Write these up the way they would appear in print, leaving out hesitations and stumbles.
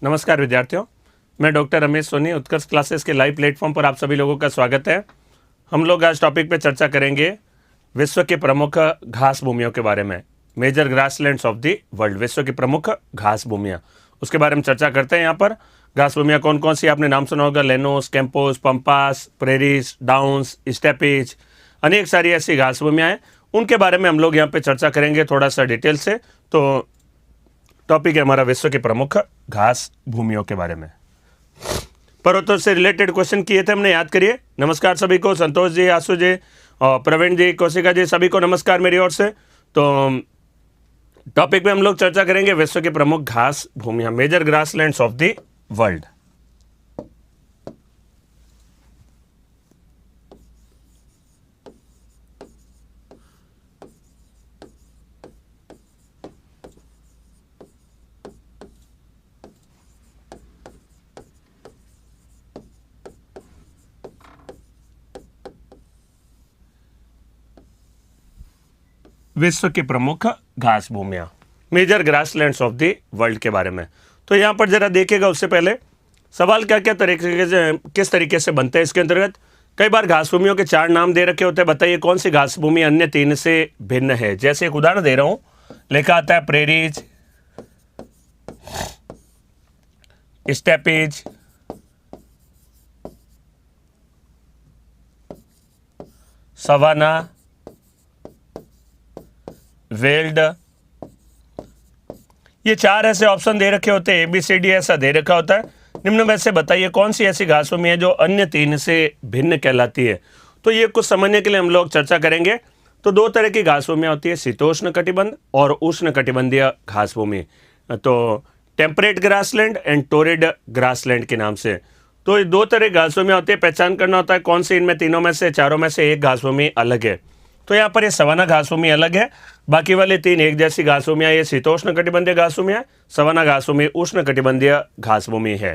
नमस्कार विद्यार्थियों, मैं डॉक्टर रमेश सोनी उत्कर्ष क्लासेस के लाइव प्लेटफॉर्म पर आप सभी लोगों का स्वागत है। हम लोग आज टॉपिक पे चर्चा करेंगे विश्व के प्रमुख घास भूमियों के बारे में। Major grasslands of the world, विश्व की प्रमुख घास भूमियाँ, उसके बारे में चर्चा करते हैं। यहाँ पर घास भूमियाँ कौन कौन सी आपने नाम सुना होगा, llanos, campos, pampas, prairies, downs, steppes, अनेक सारी ऐसी घास भूमियाँ हैं। उनके बारे में हम लोग यहाँ पे चर्चा करेंगे थोड़ा सा डिटेल से। तो टॉपिक है हमारा विश्व के प्रमुख घास भूमियों के बारे में। पर्वतों से रिलेटेड क्वेश्चन किए थे हमने, याद करिए। नमस्कार सभी को, संतोष जी, आशु जी और प्रवीण जी, कौशिका जी, सभी को नमस्कार मेरी ओर से। तो टॉपिक में हम लोग चर्चा करेंगे विश्व के प्रमुख घास भूमियां, major grasslands of the world. विश्व की प्रमुख घास भूमियां, major grasslands of the world के बारे में। तो यहाँ पर जरा देखिएगा, उससे पहले सवाल क्या क्या तरीके से, किस तरीके से बनते हैं इसके अंतर्गत। कई बार घास भूमियों के 4 नाम दे रखे होते हैं, बताइए कौन सी घास भूमि अन्य 3 से भिन्न है। जैसे एक उदाहरण दे रहा हूं, लिखा आता है प्रेरीज, स्टेपेज, सवाना, वेल्ड। ये 4 ऐसे ऑप्शन दे रखे होते हैं, ABCD ऐसा दे रखा होता है। निम्न में से बताइए कौन सी ऐसी घास भूमि है जो अन्य 3 से भिन्न कहलाती है। तो ये कुछ समझने के लिए हम लोग चर्चा करेंगे। तो 2 तरह की घास भूमियाँ होती है, शीतोष्ण कटिबंध और उष्ण कटिबंधीय घास भूमि। तो temperate grassland and torrid grassland के नाम से। तो ये 2 तरह की घास भूमियाँ होती है। पहचान करना होता है कौन सी इनमें तीनों में से, चारों में से एक घास भूमि अलग है। तो यहाँ पर ये सवाना घास भूमि अलग है, बाकी वाले 3 एक जैसी घास भूमियाँ। ये शीतोष्ण कटिबंधीय घास भूमि है, सवाना घास भूमि उष्ण कटिबंधीय घास भूमि है।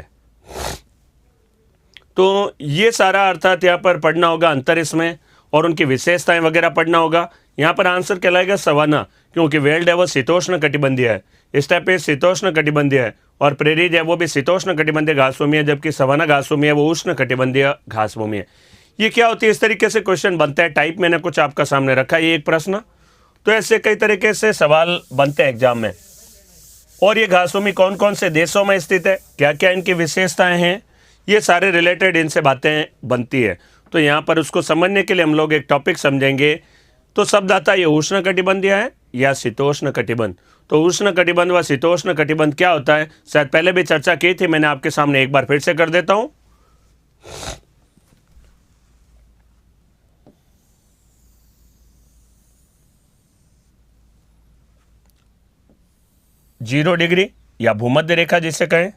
तो ये सारा अर्थात यहाँ पर पढ़ना होगा, अंतर इसमें और उनकी विशेषताएं वगैरह पढ़ना होगा। यहाँ पर आंसर कहलाएगा सवाना, क्योंकि वेल्ड है वो शीतोष्ण कटिबंधीय है, स्टेपेज शीतोष्ण कटिबंधीय है और प्रेरीज है वो भी शीतोष्ण कटिबंधीय घास भूमि है, जबकि सवाना घास भूमि है वो उष्ण कटिबंधीय घास भूमि है। ये क्या होती है, इस तरीके से क्वेश्चन बनता है। टाइप मैंने कुछ आपका सामने रखा है, ये एक प्रश्न। तो ऐसे कई तरीके से सवाल बनते हैं एग्जाम में। और ये घास भूमि कौन कौन से देशों में स्थित है, क्या क्या इनकी विशेषताएं हैं, ये सारे रिलेटेड इनसे बातें बनती है। तो यहाँ पर उसको समझने के लिए हम लोग एक टॉपिक समझेंगे। तो शब्द आता है ये उष्ण कटिबंधीय है या शीतोष्ण कटिबंध। तो उष्ण कटिबंध व शीतोष्ण कटिबंध क्या होता है, शायद पहले भी चर्चा की थी मैंने, आपके सामने एक बार फिर से कर देता हूं। 0 डिग्री या भूमध्य रेखा जिसे कहें,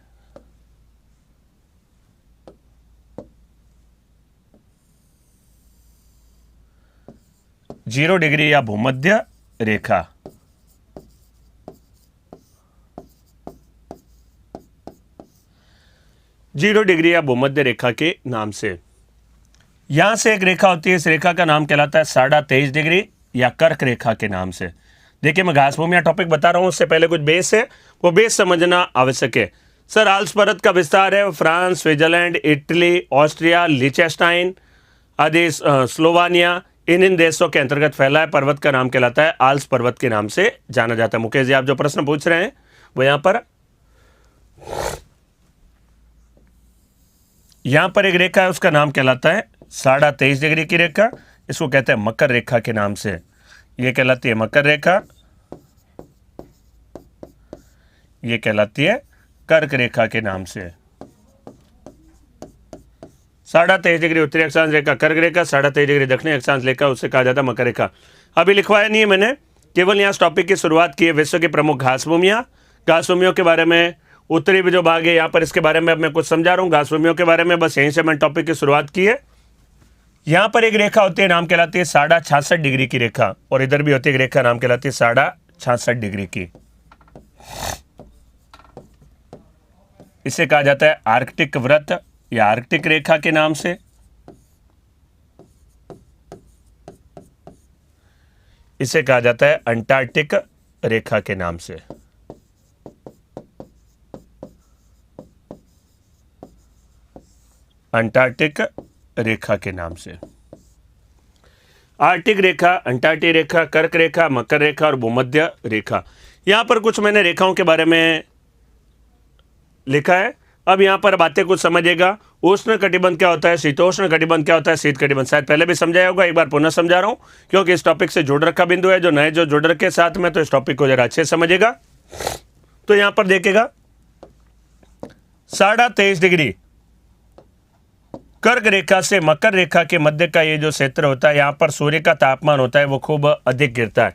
0 डिग्री या भूमध्य रेखा, जीरो डिग्री या भूमध्य रेखा के नाम से। यहां से एक रेखा होती है, इस रेखा का नाम कहलाता है 23.5 डिग्री या कर्क रेखा के नाम से। देखिए मैं घास भूमियां टॉपिक बता रहा हूं, उससे पहले कुछ बेस है, वो बेस समझना आवश्यक है। सर आल्प्स पर्वत का विस्तार है फ्रांस, स्विट्जरलैंड, इटली, ऑस्ट्रिया, लिechtenstein आदि, स्लोवानिया, इन देशों के अंतर्गत फैला है। पर्वत का नाम कहलाता है आल्प्स पर्वत के नाम से जाना जाता है। मुकेश जी आप जो प्रश्न पूछ रहे हैं वो यहां पर एक रेखा है, उसका नाम कहलाता है 23.5 डिग्री की रेखा। इसको कहते हैं मकर रेखा के नाम से। ये कहलाती है मकर रेखा, ये कहलाती है कर्क रेखा के नाम से। 23.5 डिग्री उत्तरी अक्षांश रेखा कर्क रेखा, 23.5 डिग्री दक्षिणी अक्षांश रेखा, उससे कहा जाता है मकर रेखा। अभी लिखवाया नहीं है मैंने, केवल यहाँ टॉपिक की शुरुआत की है। विश्व की प्रमुख घास भूमियाँ, घास भूमियों के बारे में, उत्तरी जो भाग है यहाँ पर इसके बारे में अब मैं कुछ समझा रहा हूँ घास भूमियों के बारे में, बस यहीं से मैंने टॉपिक की शुरुआत की है। यहाँ पर एक रेखा होती है, नाम कहलाती है 66.5 डिग्री की रेखा, और इधर भी होती है एक रेखा, नाम कहलाती है 66.5 डिग्री की। इसे कहा जाता है आर्कटिक वृत्त या आर्कटिक रेखा के नाम से। इसे कहा जाता है अंटार्कटिक रेखा के नाम से। अंटार्कटिक रेखा के नाम से। आर्कटिक रेखा, अंटार्कटिक रेखा, कर्क रेखा, मकर रेखा और भूमध्य रेखा। यहाँ पर कुछ मैंने रेखाओं के बारे में लिखा है। अब यहाँ पर बातें कुछ समझिएगा। उष्ण कटिबंध क्या होता है, शीतोष्ण कटिबंध क्या होता है, शीत कटिबंध शायद पहले भी समझाया होगा, एक बार पुनः समझा रहा हूँ क्योंकि इस टॉपिक से जुड़ रखा बिंदु है। जो नए जो जुड़ रखे साथ में, तो इस टॉपिक को जरा अच्छे समझिएगा। तो यहाँ पर देखिएगा 23.5 डिग्री कर्क रेखा से मकर रेखा के मध्य का ये जो क्षेत्र होता है, यहाँ पर सूर्य का तापमान होता है वो खूब अधिक गिरता है।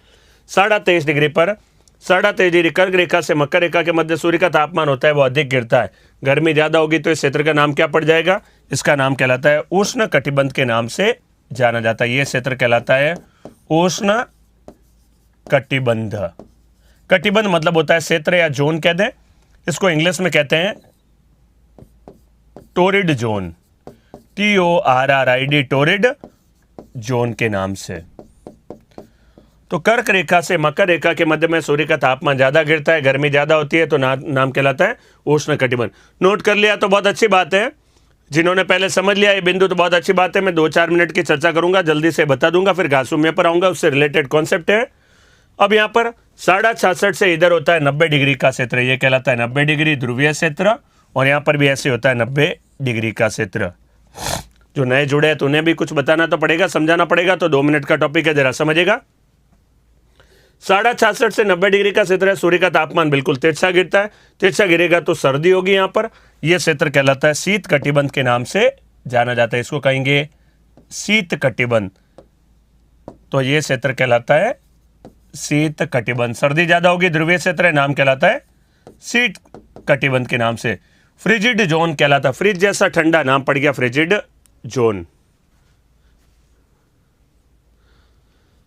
23.5 डिग्री पर 23.5 डिग्री कर्क रेखा से मकर रेखा के मध्य सूर्य का तापमान होता है वो अधिक गिरता है। गर्मी ज़्यादा होगी तो इस क्षेत्र का नाम क्या पड़ जाएगा, इसका नाम कहलाता है उष्ण कटिबंध के नाम से जाना जाता है। ये क्षेत्र कहलाता है उष्ण कटिबंध। कटिबंध मतलब होता है क्षेत्र या जोन कह दें, इसको इंग्लिश में कहते हैं torrid zone, TORRID, torrid zone के नाम से। तो कर्क रेखा से मकर रेखा के मध्य में सूर्य का तापमान ज्यादा गिरता है, गर्मी ज्यादा होती है, तो नाम कहलाता है उष्ण कटिबंध। नोट कर लिया तो बहुत अच्छी बात है। जिन्होंने पहले समझ लिया ये बिंदु तो बहुत अच्छी बात है। मैं 2-4 मिनट की चर्चा करूंगा, जल्दी से बता दूंगा, फिर घासुम्य पर आऊंगा, उससे रिलेटेड कॉन्सेप्ट है। अब यहाँ पर 66.5 से इधर होता है 90 डिग्री का क्षेत्र, ये कहलाता है 90 डिग्री ध्रुवीय क्षेत्र। और यहाँ पर भी ऐसे होता है 90 डिग्री का क्षेत्र। जो नए जुड़े हैं तो उन्हें भी कुछ बताना तो पड़ेगा, समझाना पड़ेगा, तो 2 मिनट का टॉपिक है, जरा समझेगा। 66.5 से 90 डिग्री का क्षेत्र है। सूर्य का तापमान बिल्कुल तिरछा गिरता है, तिरछा गिरेगा तो सर्दी होगी। यहाँ पर यह क्षेत्र कहलाता है शीत कटिबंध के नाम से जाना जाता है। इसको कहेंगे शीत कटिबंध। तो यह क्षेत्र कहलाता है शीत कटिबंध। सर्दी ज्यादा होगी, ध्रुवीय क्षेत्र है, नाम कहलाता है शीत कटिबंध के नाम से। फ्रिजिड जोन कहलाता है, फ्रिज जैसा ठंडा, नाम पड़ गया फ्रिजिड जोन।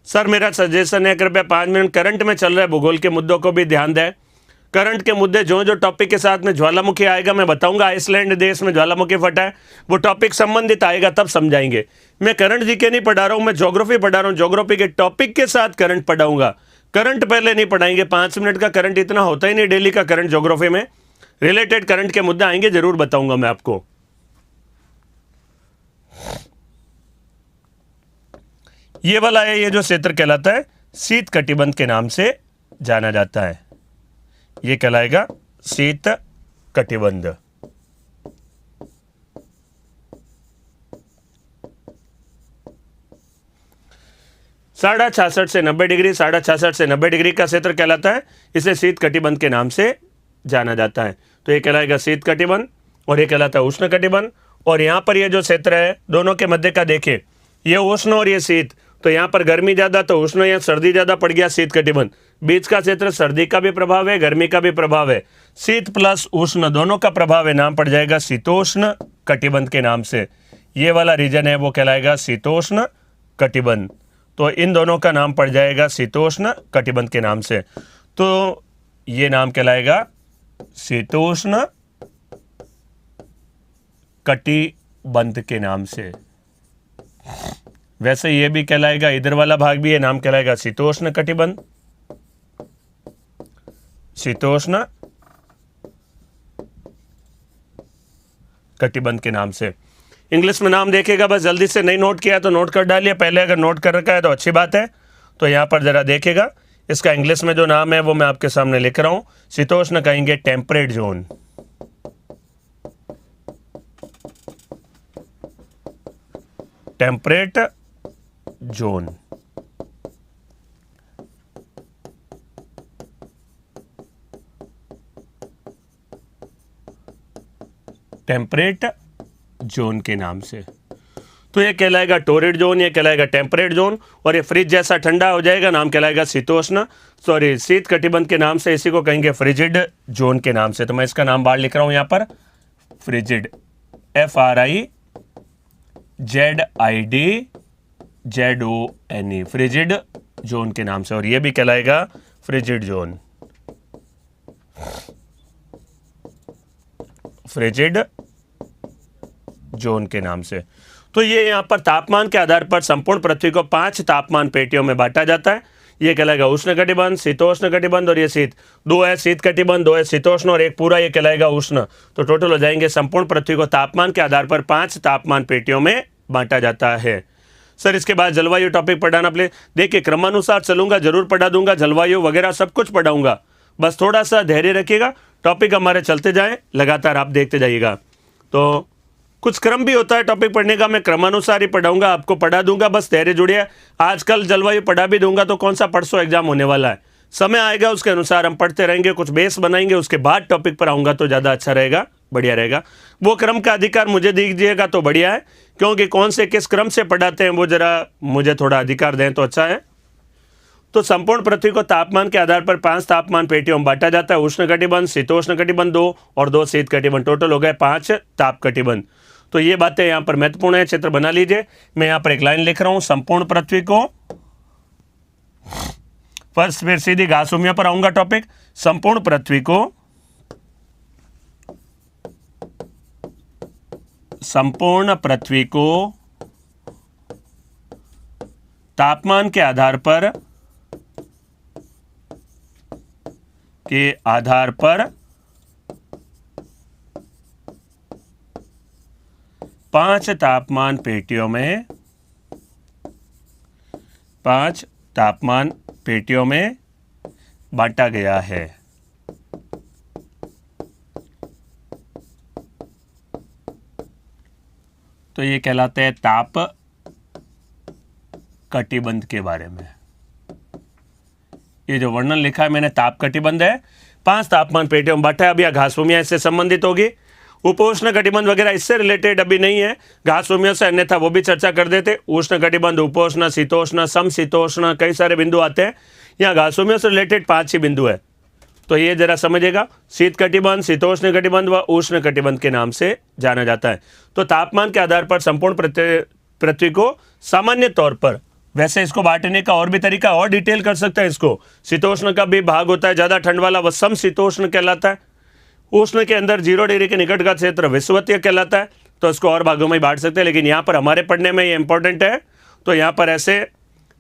सर मेरा सजेशन है कृपया 5 मिनट करंट में चल रहे भूगोल के मुद्दों को भी ध्यान दें। करंट के मुद्दे जो जो टॉपिक के साथ में ज्वालामुखी आएगा मैं बताऊंगा। आइसलैंड देश में ज्वालामुखी फटा है, वो टॉपिक संबंधित आएगा तब समझाएंगे। मैं करंट जीके नहीं पढ़ा रहा हूं, मैं ज्योग्राफी पढ़ा रहा हूं। ज्योग्राफी के टॉपिक के साथ करंट पढ़ाऊंगा, करंट पहले नहीं पढ़ाएंगे। 5 मिनट का करंट इतना होता ही नहीं डेली का करंट। ज्योग्राफी में रिलेटेड करंट के मुद्दे आएंगे, जरूर बताऊंगा मैं आपको। ये वाला है, ये जो क्षेत्र कहलाता है शीत कटिबंध के नाम से जाना जाता है। ये कहलाएगा शीत कटिबंध। साढ़े 66 से 90 डिग्री, 66.5 से 90 डिग्री का क्षेत्र कहलाता है, इसे शीत कटिबंध के नाम से जाना जाता है। तो ये कहलाएगा शीत कटिबंध और ये कहलाता है उष्ण कटिबंध। और यहाँ पर ये जो क्षेत्र है दोनों के मध्य का देखिए, ये उष्ण और ये शीत, तो यहाँ पर गर्मी ज्यादा तो उष्ण, या सर्दी ज्यादा पड़ गया शीत कटिबंध। बीच का क्षेत्र सर्दी का भी प्रभाव है, गर्मी का भी प्रभाव है, शीत प्लस उष्ण दोनों का प्रभाव है, नाम पड़ जाएगा शीतोष्ण कटिबंध के नाम से। ये वाला रीजन है वो कहलाएगा शीतोष्ण कटिबंध। तो इन दोनों का नाम पड़ जाएगा शीतोष्ण कटिबंध के नाम से। तो ये नाम कहलाएगा शीतोष्ण कटिबंध के नाम से। वैसे ये भी कहलाएगा, इधर वाला भाग भी ये नाम कहलाएगा शीतोष्ण कटिबंध, शीतोष्ण कटिबंध के नाम से। इंग्लिश में नाम देखेगा, बस जल्दी से नहीं नोट किया तो नोट कर डालिए, पहले अगर नोट कर रखा है तो अच्छी बात है। तो यहाँ पर जरा देखेगा, इसका इंग्लिश में जो नाम है वो मैं आपके सामने लिख रहा हूं। शीतोष्ण कहेंगे temperate zone, temperate zone. Temperate zone के नाम से। तो ये कहलाएगा टोरिड जोन, ये कहलाएगा टेम्परेट जोन। और ये फ्रिज जैसा ठंडा हो जाएगा, नाम कहलाएगा शीतोष्ण शीत कटिबंध के नाम से। इसी को कहेंगे फ्रिजिड जोन के नाम से। तो मैं इसका नाम बाहर लिख रहा हूं यहां पर, फ्रिजिड, FRIZIDZONE, फ्रिजिड जोन के नाम से। और ये भी कहलाएगा फ्रिजिड जोन, फ्रिजिड जोन के नाम से। तो ये यहाँ पर तापमान के आधार पर संपूर्ण पृथ्वी को 5 तापमान पेटियों में बांटा जाता है। ये कहलाएगा उष्ण कटिबंध, शीतोष्ण कटिबंध, और ये शीत, दो है शीत कटिबंध, दो है शीतोष्ण और एक पूरा ये कहलाएगा उष्ण। तो टोटल हो जाएंगे, संपूर्ण पृथ्वी को तापमान के आधार पर 5 तापमान पेटियों में बांटा जाता है। सर इसके बाद जलवायु टॉपिक पढ़ाना प्लीज। देखिए क्रमानुसार चलूंगा, जरूर पढ़ा दूंगा, जलवायु वगैरह सब कुछ पढ़ाऊंगा, बस थोड़ा सा धैर्य रखिएगा, टॉपिक हमारे चलते जाएं, लगातार आप देखते जाइएगा। तो कुछ क्रम भी होता है टॉपिक पढ़ने का, मैं क्रमानुसार ही पढ़ाऊंगा, आपको पढ़ा दूंगा, बस धैर्य जुड़िए। आजकल जलवायु पढ़ा भी दूंगा तो कौन सा परसों एग्जाम होने वाला है, समय आएगा उसके अनुसार हम पढ़ते रहेंगे, कुछ बेस बनाएंगे, उसके बाद टॉपिक पर आऊँगा तो ज़्यादा अच्छा रहेगा, बढ़िया रहेगा। वो क्रम का अधिकार मुझे दीजिएगा तो बढ़िया है, क्योंकि कौन से किस क्रम से पढ़ाते हैं वो जरा मुझे थोड़ा अधिकार दें तो अच्छा है। तो संपूर्ण पृथ्वी को तापमान के आधार पर 5 तापमान पेटियों में बांटा जाता है, उष्ण कटिबंध, शीतोष्ण कटिबंध 2 और 2 शीत कटिबंध, टोटल हो गए 5 ताप कटिबंध। तो ये बातें यहाँ पर महत्वपूर्ण है, चित्र बना लीजिए। मैं यहाँ पर एक लाइन लिख रहा हूँ, संपूर्ण पृथ्वी को, फर्स्ट फिर सीधी घास भूमियों पर आऊंगा टॉपिक, संपूर्ण पृथ्वी को, संपूर्ण पृथ्वी को तापमान के आधार पर 5 तापमान पेटियों में, 5 तापमान पेटियों में बांटा गया है। तो ये कहलाते हैं ताप कटिबंध के बारे में। ये जो वर्णन लिखा है मैंने, ताप कटिबंध है, 5 तापमान पेटियों में बांटा है। अभी घास भूमियां इससे संबंधित होगी, उपोष्ण कटिबंध वगैरह इससे रिलेटेड अभी नहीं है, घास भूमियों से, अन्यथा वो भी चर्चा कर देते। उष्ण कटिबंध, उपोष्ण, शीतोष्ण, समशीतोष्ण, कई सारे बिंदु आते हैं, यहाँ घास भूमियों से रिलेटेड 5 ही बिंदु है, तो ये जरा समझिएगा। शीत कटिबंध, शीतोष्ण कटिबंध व उष्ण कटिबंध के नाम से जाना जाता है। तो तापमान के आधार पर संपूर्ण पृथ्वी को सामान्य तौर पर, वैसे इसको बांटने का और भी तरीका, और डिटेल कर सकते हैं इसको, शीतोष्ण का भी भाग होता है, ज़्यादा ठंड वाला वह समशीतोष्ण कहलाता है, उष्ण के अंदर 0 डिग्री के निकट का क्षेत्र विषुवतीय कहलाता है। तो इसको और भागों में बांट सकते हैं, लेकिन यहाँ पर हमारे पढ़ने में ये इंपॉर्टेंट है, तो यहाँ पर ऐसे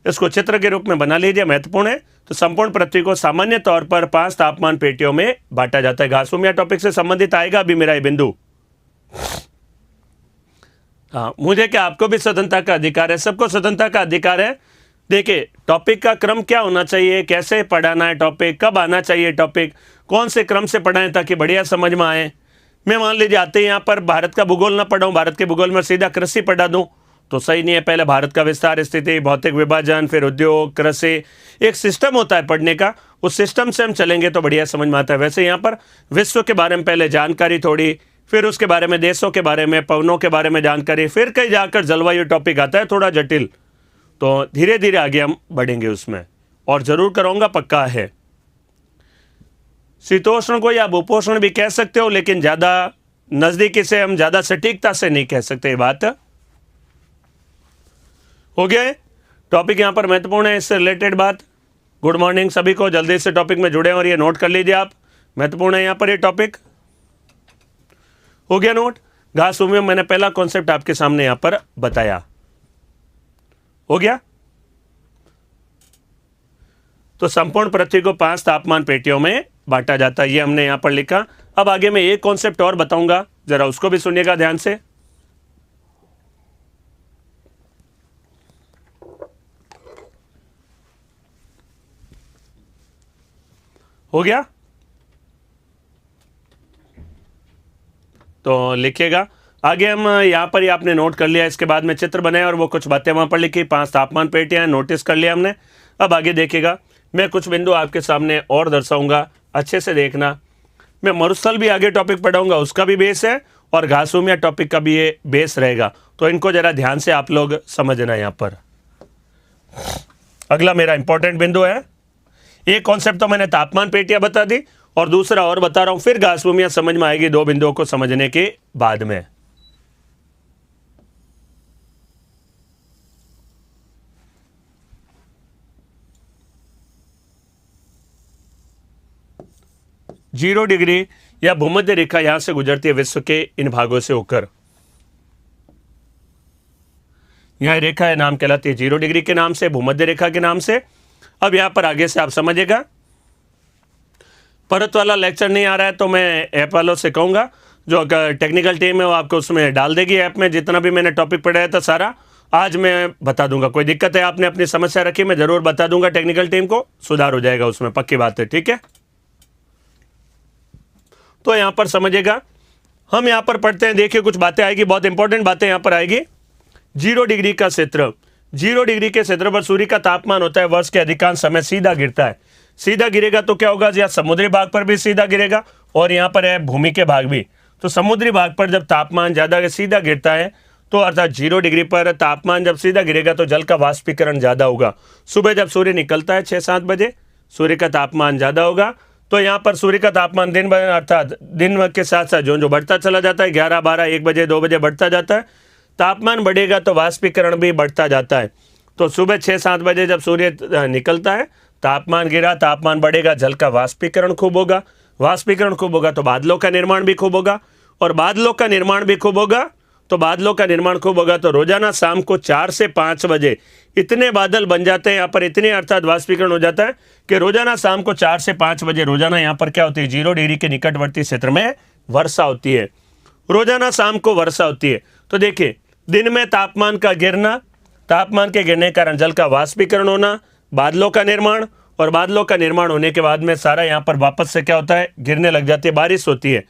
इसको चित्र के रूप में बना लीजिए, महत्वपूर्ण है। तो संपूर्ण पृथ्वी को सामान्य तौर पर 5 तापमान पेटियों में बांटा जाता है। घास भूमियां टॉपिक से संबंधित आएगा अभी मेरा ये बिंदु। हाँ, मुझे क्या, आपको भी स्वतंत्रता का अधिकार है, सबको स्वतंत्रता का अधिकार है। देखिए टॉपिक का क्रम क्या होना चाहिए, कैसे पढ़ाना है टॉपिक, कब आना चाहिए टॉपिक, कौन से क्रम से पढ़ाएं ताकि बढ़िया समझ में आए। मैं मान लीजिए आते यहाँ पर भारत का भूगोल ना पढ़ाऊँ, भारत के भूगोल में सीधा कृषि पढ़ा दूँ तो सही नहीं है। पहले भारत का विस्तार, स्थिति, भौतिक विभाजन, फिर उद्योग, कृषि, एक सिस्टम होता है पढ़ने का, उस सिस्टम से हम चलेंगे तो बढ़िया समझ में आता है। वैसे यहाँ पर विश्व के बारे में पहले जानकारी थोड़ी, फिर उसके बारे में देशों के बारे में, पवनों के बारे में जानकारी, फिर कहीं जाकर जलवायु टॉपिक आता है थोड़ा जटिल, तो धीरे धीरे आगे हम बढ़ेंगे उसमें, और जरूर कराऊंगा, पक्का है। शीतोष्ण को या उपोष्ण भी कह सकते हो, लेकिन ज़्यादा नज़दीकी से, हम ज़्यादा सटीकता से नहीं कह सकते। ये बात हो गया है। टॉपिक यहाँ पर महत्वपूर्ण है, इससे रिलेटेड बात। गुड मॉर्निंग सभी को, जल्दी से टॉपिक में जुड़े और ये नोट कर लीजिए आप, महत्वपूर्ण है यहाँ पर ये टॉपिक। हो गया नोट। घास भूमि में मैंने पहला कॉन्सेप्ट आपके सामने यहाँ पर बताया, हो गया। तो संपूर्ण पृथ्वी को 5 तापमान पेटियों में बांटा जाता है, ये हमने यहां पर लिखा। अब आगे मैं एक कॉन्सेप्ट और बताऊंगा, जरा उसको भी सुनिएगा ध्यान से। हो गया, तो लिखिएगा। आगे हम यहाँ पर ही आपने नोट कर लिया, इसके बाद में चित्र बनाए और वो कुछ बातें वहाँ पर लिखी, 5 तापमान पेटियाँ नोटिस कर लिया हमने। अब आगे देखिएगा, मैं कुछ बिंदु आपके सामने और दर्शाऊंगा, अच्छे से देखना। मैं मरुस्थल भी आगे टॉपिक पढ़ाऊंगा, उसका भी बेस है, और घास भूमियां टॉपिक का भी ये बेस रहेगा, तो इनको जरा ध्यान से आप लोग समझना। यहाँ पर अगला मेरा इंपॉर्टेंट बिंदु है, एक कॉन्सेप्ट तो मैंने तापमान पेटियां बता दी, और दूसरा और बता रहा हूं, फिर घास भूमियां समझ में आएगी 2 बिंदुओं को समझने के बाद में। जीरो डिग्री या भूमध्य रेखा यहां से गुजरती है विश्व के इन भागों से होकर। यह रेखा है, नाम कहलाती है 0 डिग्री के नाम से, भूमध्य रेखा के नाम से। अब यहाँ पर आगे से आप समझिएगा। परत वाला लेक्चर नहीं आ रहा है तो मैं ऐप वालों से कहूँगा, जो टेक्निकल टीम है वो आपको उसमें डाल देगी ऐप में, जितना भी मैंने टॉपिक पढ़ाया था सारा आज मैं बता दूंगा। कोई दिक्कत है, आपने अपनी समस्या रखी, मैं जरूर बता दूंगा टेक्निकल टीम को, सुधार हो जाएगा उसमें, पक्की बात है, ठीक है। तो यहां पर समझिएगा, हम यहां पर पढ़ते हैं, देखिए कुछ बातें आएगी, बहुत इंपॉर्टेंट बातें यहां पर आएगी। 0 डिग्री का क्षेत्र, 0 डिग्री के क्षेत्र पर सूर्य का तापमान होता है वर्ष के अधिकांश समय सीधा गिरता है। सीधा गिरेगा तो क्या होगा, या समुद्री भाग पर भी सीधा गिरेगा और यहाँ पर है भूमि के भाग भी। तो समुद्री भाग पर जब तापमान ज्यादा सीधा गिरता है तो अर्थात 0 डिग्री पर तापमान जब सीधा गिरेगा तो जल का वाष्पीकरण ज्यादा होगा। सुबह जब सूर्य निकलता है 6-7 बजे सूर्य का तापमान ज्यादा होगा, तो यहाँ पर सूर्य का तापमान दिन भर अर्थात दिन के साथ साथ जो बढ़ता चला जाता है, 11, 12, 1 बजे, 2 बजे बढ़ता जाता है। तापमान बढ़ेगा तो वाष्पीकरण भी बढ़ता जाता है। तो सुबह 6-7 बजे जब सूर्य निकलता है, तापमान गिरा, तापमान बढ़ेगा, जल का वाष्पीकरण खूब होगा, वाष्पीकरण खूब होगा तो बादलों का निर्माण भी खूब होगा, और बादलों का निर्माण भी खूब होगा तो बादलों का निर्माण खूब होगा तो रोजाना शाम को 4 से 5 बजे इतने बादल बन जाते हैं यहाँ पर, इतने अर्थात वाष्पीकरण हो जाता है कि रोजाना शाम को 4 से 5 बजे रोजाना यहाँ पर क्या होती है, 0 डिग्री के निकटवर्ती क्षेत्र में वर्षा होती है। रोजाना शाम को वर्षा होती है। तो देखिए, दिन में तापमान का गिरना, तापमान के गिरने के कारण जल का वाष्पीकरण होना, बादलों का निर्माण, और बादलों का निर्माण होने के बाद में सारा यहाँ पर वापस से क्या होता है, गिरने लग जाती है, बारिश होती है।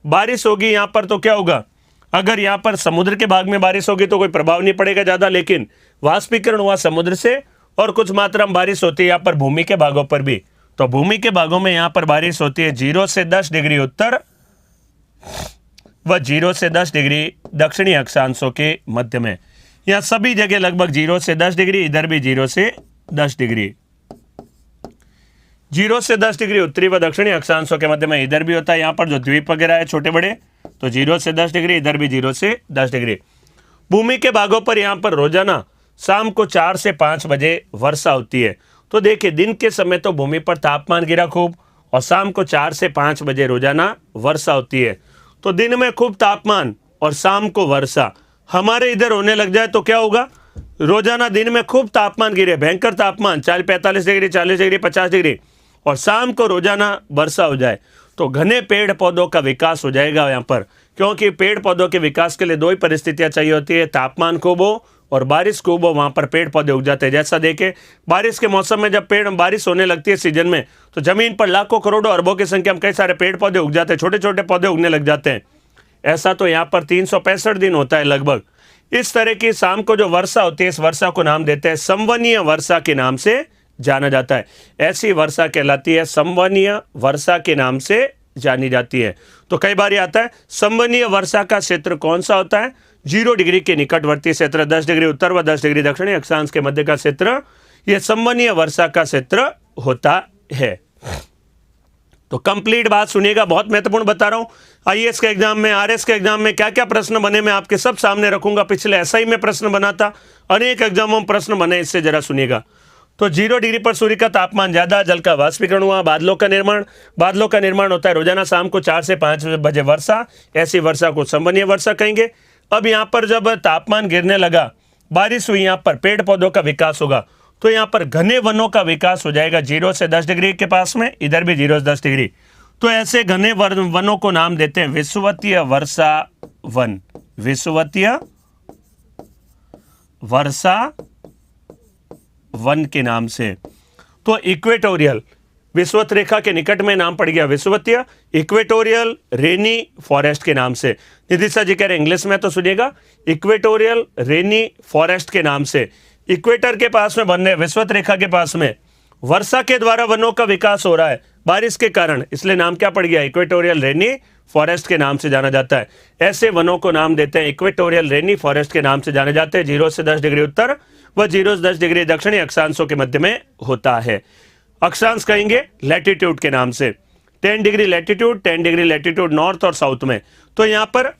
बारिश होगी यहाँ पर तो क्या होगा, अगर यहाँ पर समुद्र के भाग में बारिश होगी तो कोई प्रभाव नहीं पड़ेगा ज़्यादा, लेकिन वाष्पीकरण हुआ समुद्र से और कुछ मात्रा में बारिश होती है यहाँ पर भूमि के भागों पर भी। तो भूमि के भागों में यहाँ पर बारिश होती है 0 से 10 डिग्री उत्तर व 0 से 10 डिग्री दक्षिणी अक्षांशों के मध्य में। यहाँ सभी जगह लगभग 0 से 10 डिग्री, इधर भी 0 से 10 डिग्री, 0 से 10 डिग्री उत्तरी व दक्षिणी अक्षांशों के मध्य में इधर भी होता है। यहाँ पर जो द्वीप वगैरह है छोटे बड़े, तो 0 से 10 डिग्री, इधर भी 0 से 10 डिग्री। भूमि के भागों पर यहाँ पर रोजाना शाम को 4 से 5 बजे वर्षा होती है। तो देखिए, दिन के समय तो भूमि पर तापमान गिरा खूब, और शाम को 4 से 5 बजे रोजाना वर्षा होती है। तो दिन में खूब तापमान और शाम को वर्षा हमारे इधर होने लग जाए तो क्या होगा, रोजाना दिन में खूब तापमान गिरे, भयंकर तापमान 45 डिग्री, 40 डिग्री, 50 डिग्री, और शाम को रोजाना वर्षा हो जाए तो घने पेड़ पौधों का विकास हो जाएगा यहाँ पर। क्योंकि पेड़ पौधों के विकास के लिए 2 ही परिस्थितियां चाहिए होती है, तापमान खूब हो और बारिश खूब हो, वहाँ पर पेड़ पौधे उग जाते हैं। जैसा देखे, बारिश के मौसम में जब बारिश होने लगती है सीजन में, तो जमीन पर लाखों करोड़ों अरबों की संख्या में कई सारे पेड़ पौधे उग जाते हैं, छोटे छोटे पौधे उगने लग जाते हैं। ऐसा तो यहाँ पर 365 दिन होता है लगभग। इस तरह की शाम को जो वर्षा होती है, इस वर्षा को नाम देते हैं संवहनीय वर्षा के नाम से जाना जाता है। ऐसी वर्षा कहलाती है संवहनीय वर्षा के नाम से जानी जाती है। तो कई बार आता है संवहनीय वर्षा का क्षेत्र कौन सा होता है, 0 डिग्री के निकटवर्ती क्षेत्र, 10 डिग्री उत्तर व 10 डिग्री दक्षिणी अक्षांश के मध्य का क्षेत्र, यह संवहनीय वर्षा का क्षेत्र होता है। तो कंप्लीट बात सुनिएगा, बहुत महत्वपूर्ण बता रहा हूं। आईएएस के एग्जाम में, आरएस के एग्जाम में क्या क्या प्रश्न बने मैं आपके सब सामने रखूंगा। पिछले एसआई में प्रश्न बना था, अनेक एग्जामों में प्रश्न बने, इससे जरा सुनिएगा। तो 0 डिग्री पर सूर्य का तापमान ज्यादा, जल का वाष्पीकरण हुआ, बादलों का निर्माण, बादलों का निर्माण होता है रोजाना शाम को 4 से 5 बजे वर्षा, ऐसी वर्षा को संवहनीय वर्षा कहेंगे। अब यहाँ पर जब तापमान गिरने लगा, बारिश हुई, यहाँ पर पेड़ पौधों का विकास होगा, तो यहाँ पर घने वनों का विकास हो जाएगा 0 से 10 डिग्री के पास में, इधर भी 0 से 10 डिग्री। तो ऐसे घने वनों को नाम देते हैं विषुवतीय वर्षा वन, विषुवतीय वर्षा वन के नाम से। तो इक्वेटोरियल, विषुवत रेखा के निकट में नाम पड़ गया विषुवतीय, इक्वेटोरियल रेनी फॉरेस्ट के नाम से। नितिशा जी कह रहे इंग्लिश में, तो सुनिएगा, इक्वेटोरियल रेनी फॉरेस्ट के नाम से। इक्वेटर के पास में बनने, विषुवत रेखा के पास में वर्षा के द्वारा वनों का विकास हो रहा है बारिश के कारण, इसलिए नाम क्या पड़ गया, इक्वेटोरियल रेनी फॉरेस्ट के नाम से जाना जाता है। ऐसे वनों को नाम देते हैं इक्वेटोरियल रेनी फॉरेस्ट के नाम से जाने जाते हैं। 0 से 10 डिग्री उत्तर व 0 से 10 डिग्री दक्षिणी अक्षांशों के मध्य में होता है। अक्षांश कहेंगे लैटिट्यूड के नाम से, 10 degree latitude, 10 degree latitude north और साउथ में। तो यहाँ पर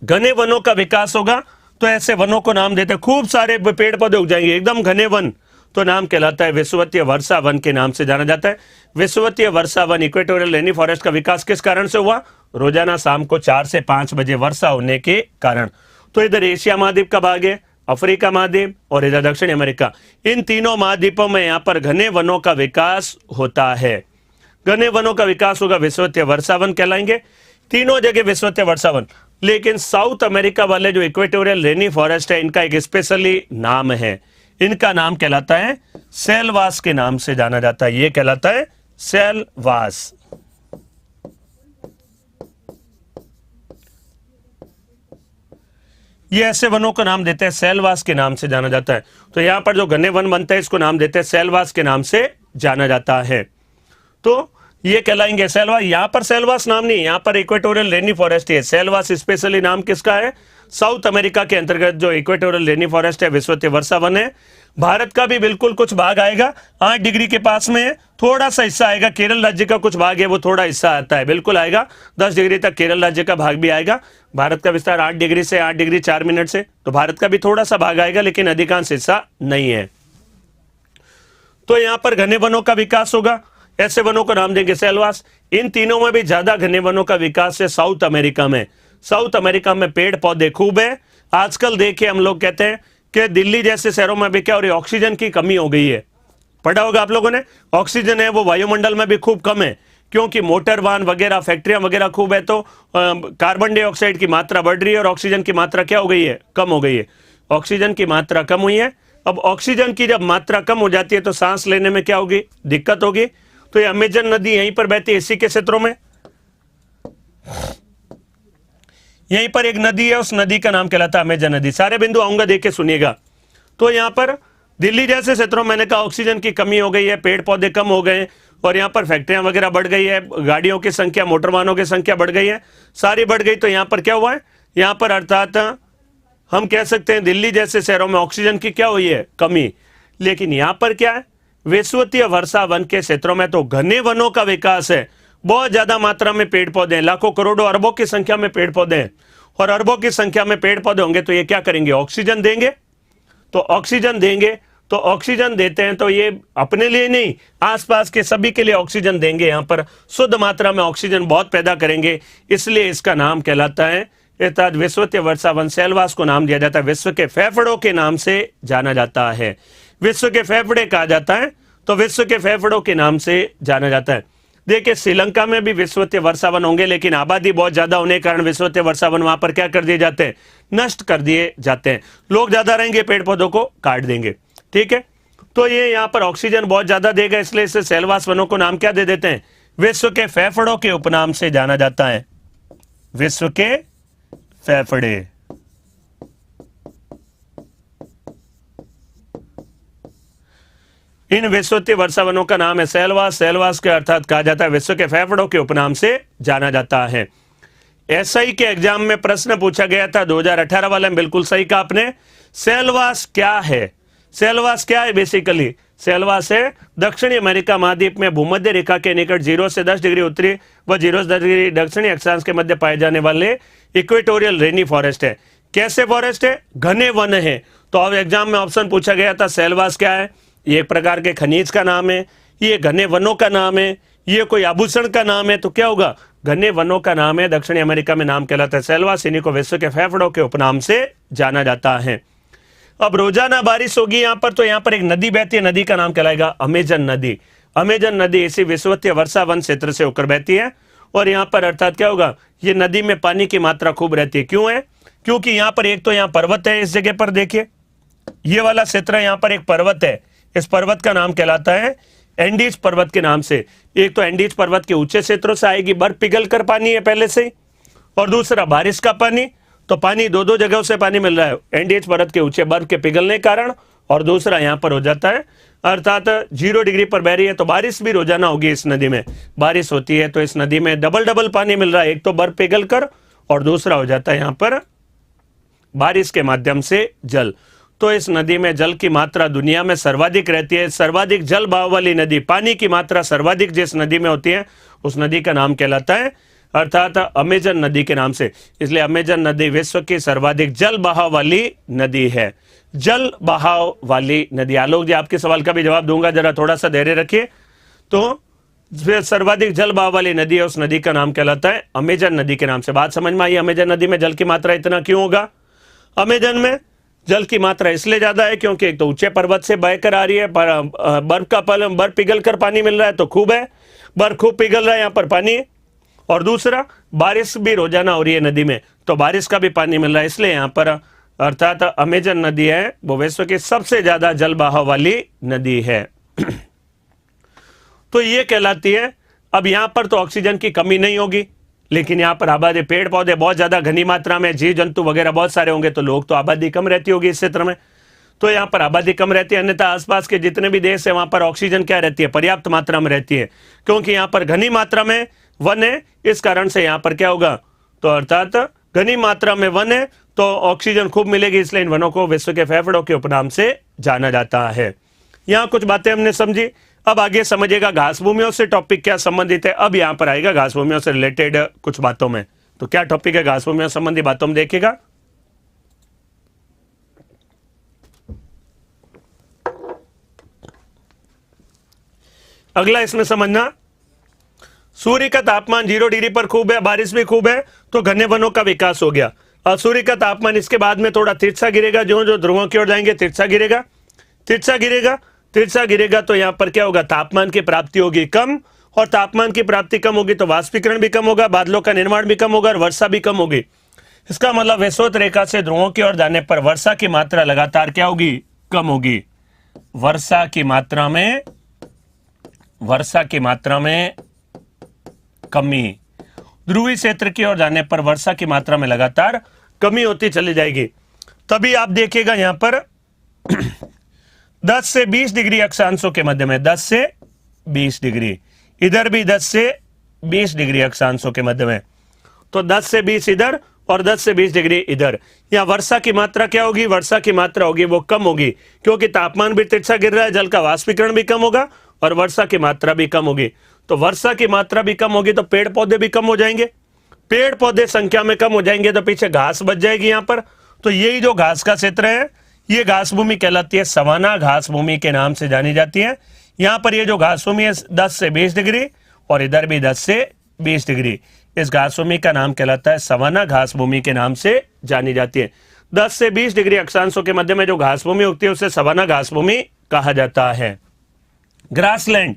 घने वनों का विकास होगा, तो ऐसे वनों को नाम देते हैं, खूब सारे पेड़ पौधे उग जाएंगे, एकदम घने वन, तो नाम कहलाता है विषुवतीय वर्षा वन के नाम से जाना जाता है। विषुवतीय वर्षा वन, इक्वेटोरियल रेनी फॉरेस्ट का विकास किस कारण से हुआ, रोजाना शाम को 4 से 5 बजे वर्षा होने के कारण। तो इधर एशिया महाद्वीप का भाग है, अफ्रीका महाद्वीप और इधर दक्षिण अमेरिका, इन तीनों महाद्वीपों में यहाँ पर घने वनों का विकास होता है। घने वनों का विकास होगा, विषुवतीय वर्षावन कहलाएंगे, तीनों जगह विषुवतीय वर्षावन। लेकिन साउथ अमेरिका वाले जो इक्वेटोरियल रेनी फॉरेस्ट है, इनका एक स्पेशली नाम है, इनका नाम कहलाता है सेलवास के नाम से जाना जाता है। ये कहलाता है सेलवास। ये ऐसे वनों को नाम देते हैं, सेलवास के नाम से जाना जाता है। तो यहां पर जो घने वन बनते हैं इसको नाम देते हैं सेलवास के नाम से जाना जाता है। तो ये कहलाएंगे सेलवास। यहां पर सेलवास नाम नहीं, यहां पर इक्वेटोरियल रेनी फॉरेस्ट है। सेलवास स्पेशली नाम किसका है? साउथ अमेरिका के अंतर्गत जो इक्वेटोरियल रेनी फॉरेस्ट है, विषुवतीय वर्षावन है। भारत का भी बिल्कुल कुछ भाग आएगा, 8 डिग्री के पास में है, थोड़ा सा हिस्सा आएगा। केरल राज्य का कुछ भाग है, वो थोड़ा हिस्सा आता है, बिल्कुल आएगा। 10 डिग्री तक केरल राज्य का भाग भी आएगा। भारत का विस्तार 8 डिग्री से 8 डिग्री 4 मिनट से, तो भारत का भी थोड़ा सा भाग आएगा, लेकिन अधिकांश हिस्सा नहीं है। तो यहां पर घने वनों का विकास होगा, ऐसे वनों को नाम देंगे सेलवास। इन तीनों में भी ज्यादा घने वनों का विकास है साउथ अमेरिका में। साउथ अमेरिका में पेड़ पौधे खूब है। आजकल देखिए हम लोग कहते हैं कि दिल्ली जैसे शहरों में भी क्या हो रही है, ऑक्सीजन की कमी हो गई है। पढ़ा होगा आप लोगों ने, ऑक्सीजन है वो वायुमंडल में भी खूब कम है, क्योंकि मोटर वाहन वगैरह, फैक्ट्रियां वगैरह खूब है, तो कार्बन डाइऑक्साइड की मात्रा बढ़ रही है और ऑक्सीजन की मात्रा क्या हो गई है, कम हो गई है। ऑक्सीजन की मात्रा कम हुई है। अब ऑक्सीजन की जब मात्रा कम हो जाती है तो सांस लेने में क्या होगी, दिक्कत होगी। तो ये अमेजन नदी यहीं पर बहती है, इसी के क्षेत्रों में। यहीं पर एक नदी है, उस नदी का नाम कहलाता है अमेजन नदी। सारे बिंदु आऊंगा, देख के सुनिएगा। तो यहां पर दिल्ली जैसे क्षेत्रों में मैंने कहा ऑक्सीजन की कमी हो गई है, पेड़ पौधे कम हो गए, और यहाँ पर फैक्ट्रियां वगैरह बढ़ गई है, गाड़ियों की संख्या, मोटर वाहनों की संख्या बढ़ गई है, सारी बढ़ गई। तो यहाँ पर क्या हुआ है, यहाँ पर अर्थात हम कह सकते हैं दिल्ली जैसे शहरों में ऑक्सीजन की क्या हुई है, कमी। लेकिन यहाँ पर क्या है, विषुवतीय वर्षा वन के क्षेत्रों में तो घने वनों का विकास है, बहुत ज्यादा मात्रा में पेड़ पौधे हैं, लाखों करोड़ों अरबों की संख्या में पेड़ पौधे हैं। और अरबों की संख्या में पेड़ पौधे होंगे तो ये क्या करेंगे, ऑक्सीजन देंगे। तो ऑक्सीजन देंगे, तो ऑक्सीजन देते हैं तो ये अपने लिए नहीं, आसपास के सभी के लिए ऑक्सीजन देंगे। यहाँ पर शुद्ध मात्रा में ऑक्सीजन बहुत पैदा करेंगे, इसलिए इसका नाम कहलाता है, अर्थात विषुवतीय वर्षावन सेलवास को नाम दिया जाता है। विश्व के फेफड़ों के नाम से जाना जाता है। विश्व के फेफड़े कहा जाता है, तो विश्व के फेफड़ों के नाम से जाना जाता है। देखिए श्रीलंका में भी विषुवतीय वर्षावन होंगे, लेकिन आबादी बहुत ज्यादा होने के कारण विषुवतीय वर्षावन वहां पर क्या कर दिए जाते हैं, नष्ट कर दिए जाते हैं। लोग ज्यादा रहेंगे, पेड़ पौधों को काट देंगे, ठीक है। तो ये यहाँ पर ऑक्सीजन बहुत ज्यादा देगा, इसलिए इसे सेलवास वनों को नाम क्या दे देते हैं, विश्व के फेफड़ों के उपनाम से जाना जाता है, विश्व के फेफड़े। इन विषुवतीय वर्षावनों का नाम है सेलवास। सेलवास के अर्थात कहा जाता है विश्व के फेफड़ों के उपनाम से जाना जाता है। एसआई के एग्जाम में प्रश्न पूछा गया था 2018 वाले में, बिल्कुल सही कहा आपने। सेलवास क्या है, सेलवास क्या है, बेसिकली सेलवास है दक्षिणी अमेरिका महाद्वीप में भूमध्य रेखा के निकट 0 से 10 डिग्री उत्तरी व 0 से 10 डिग्री दक्षिणी अक्षांश के मध्य पाए जाने वाले इक्वेटोरियल रेनी फॉरेस्ट है। कैसे फॉरेस्ट है, घने वन है। तो अब एग्जाम में ऑप्शन पूछा गया था सेलवास क्या है, ये एक प्रकार के खनिज का नाम है, ये घने वनों का नाम है, ये कोई आभूषण का नाम है, तो क्या होगा, घने वनों का नाम है, दक्षिणी अमेरिका में नाम कहलाता है सेलवास। इन्हीं को विश्व के फेफड़ों के उपनाम से जाना जाता है। अब रोजाना बारिश होगी यहाँ पर, तो यहाँ पर एक नदी बहती है, नदी का नाम कहलाएगा अमेजन नदी। अमेजन नदी इसी विषुवतीय वर्षा वन क्षेत्र से होकर बहती है, और यहाँ पर अर्थात क्या होगा, ये नदी में पानी की मात्रा खूब रहती है। क्यों है, क्योंकि यहाँ पर एक तो यहाँ पर्वत है, इस जगह पर देखिए ये वाला क्षेत्र है, यहाँ पर एक पर्वत है, इस पर्वत का नाम कहलाता है एंडीज पर्वत के नाम से। एक तो एंडीज पर्वत के ऊंचे क्षेत्रों से आएगी बर्फ पिघल कर पानी है पहले से ही, और दूसरा बारिश का पानी, तो पानी दो जगहों से पानी मिल रहा है, एंडीज पर्वत के ऊंचे बर्फ के पिघलने के कारण, और दूसरा यहाँ पर हो जाता है अर्थात 0 डिग्री पर बह रही है, तो बारिश भी रोजाना होगी इस नदी में। बारिश होती है तो इस नदी में डबल पानी मिल रहा है, एक तो बर्फ पिघल कर और दूसरा हो जाता है यहाँ पर बारिश के माध्यम से जल। तो इस नदी में जल की मात्रा दुनिया में सर्वाधिक रहती है। सर्वाधिक जल बहाव वाली नदी, पानी की मात्रा सर्वाधिक जिस नदी में होती है उस नदी का नाम कहलाता है अर्थात अमेजन नदी के नाम से। इसलिए अमेजन नदी विश्व की सर्वाधिक जल बहाव वाली नदी है। जल बहाव वाली नदी। आलोक जी आपके सवाल का भी जवाब दूंगा, जरा थोड़ा सा धैर्य रखिए। तो सर्वाधिक जल बहाव वाली नदी है, उस नदी का नाम कहलाता है अमेजन नदी के नाम से। बात समझ में आई, अमेजन नदी में जल की मात्रा इतना क्यों होगा। अमेजन में जल की मात्रा इसलिए ज्यादा है क्योंकि एक तो ऊंचे पर्वत से बहकर आ रही है, बर्फ पिघल कर पानी मिल रहा है तो खूब है, बर्फ खूब पिघल रहा है, यहाँ पर पानी है। और दूसरा, बारिश भी रोजाना हो रही है नदी में, तो बारिश का भी पानी मिल रहा है, इसलिए यहाँ पर अर्थात अमेजन नदी है वो विश्व की सबसे ज्यादा जल बहाव वाली नदी है। तो ये कहलाती है। अब यहाँ पर तो ऑक्सीजन की कमी नहीं होगी, लेकिन यहाँ पर आबादी, पेड़ पौधे बहुत ज्यादा घनी मात्रा में, जीव जंतु वगैरह बहुत सारे होंगे, तो लोग तो आबादी कम रहती होगी इस क्षेत्र में, तो यहाँ पर आबादी कम रहती है। अन्यथा आसपास के जितने भी देश है वहां पर ऑक्सीजन क्या रहती है, पर्याप्त मात्रा में रहती है, क्योंकि यहाँ पर घनी मात्रा में वन है, इस कारण से यहाँ पर क्या होगा, तो अर्थात घनी मात्रा में वन है तो ऑक्सीजन खूब मिलेगी, इसलिए इन वनों को विश्व के फेफड़ों के उपनाम से जाना जाता है। यहाँ कुछ बातें हमने समझी। अब आगे समझिएगा घास भूमियों से टॉपिक क्या संबंधित है। अब यहाँ पर आएगा घास भूमियों से रिलेटेड कुछ बातों में, तो क्या टॉपिक है घास भूमियों संबंधी बातों में देखिएगा। अगला इसमें समझना, सूर्य का तापमान 0 डिग्री पर खूब है, बारिश भी खूब है, तो घने वनों का विकास हो गया। और सूर्य का तापमान इसके बाद में थोड़ा तिरछा गिरेगा, जो जो ध्रुवों की ओर जाएंगे तिरछा गिरेगा, तिरछा गिरेगा, तिरछा गिरेगा, तो यहाँ पर क्या होगा, तापमान की प्राप्ति होगी कम, और तापमान की प्राप्ति कम होगी तो वाष्पीकरण भी कम होगा, बादलों का निर्माण भी कम होगा और वर्षा भी कम होगी। इसका मतलब विषुवत रेखा से ध्रुवों की ओर जाने पर वर्षा की मात्रा लगातार क्या होगी, कम होगी। वर्षा की मात्रा में कमी, ध्रुवीय क्षेत्र की ओर जाने पर वर्षा की मात्रा में लगातार कमी होती चली जाएगी। तभी आप देखिएगा यहां पर 10 से 20 डिग्री अक्षांशों के मध्य में, 10 से 20 डिग्री, इधर भी 10 से 20 डिग्री अक्षांशों के मध्य में, तो 10 से 20 इधर और 10 से 20 डिग्री इधर। यहाँ वर्षा की मात्रा क्या होगी, वर्षा की मात्रा होगी वो कम होगी, क्योंकि तापमान भी तिरछा गिर रहा है, जल का वाष्पीकरण भी कम होगा और वर्षा की मात्रा भी कम होगी। तो वर्षा की मात्रा भी कम होगी तो पेड़ पौधे भी कम हो जाएंगे, पेड़ पौधे संख्या में कम हो जाएंगे तो पीछे घास बच जाएगी यहाँ पर। तो यही जो घास का क्षेत्र है, ये घास भूमि कहलाती है, सवाना घास भूमि के नाम से जानी जाती है। यहाँ पर ये जो घास भूमि है 10 से 20 डिग्री और इधर भी 10 से 20 डिग्री, इस घास भूमि का नाम कहलाता है सवाना घास भूमि के नाम से जानी जाती है। 10 से 20 डिग्री अक्षांशों के मध्य में जो घास भूमि उगती है उसे सवाना घास भूमि कहा जाता है। ग्रासलैंड,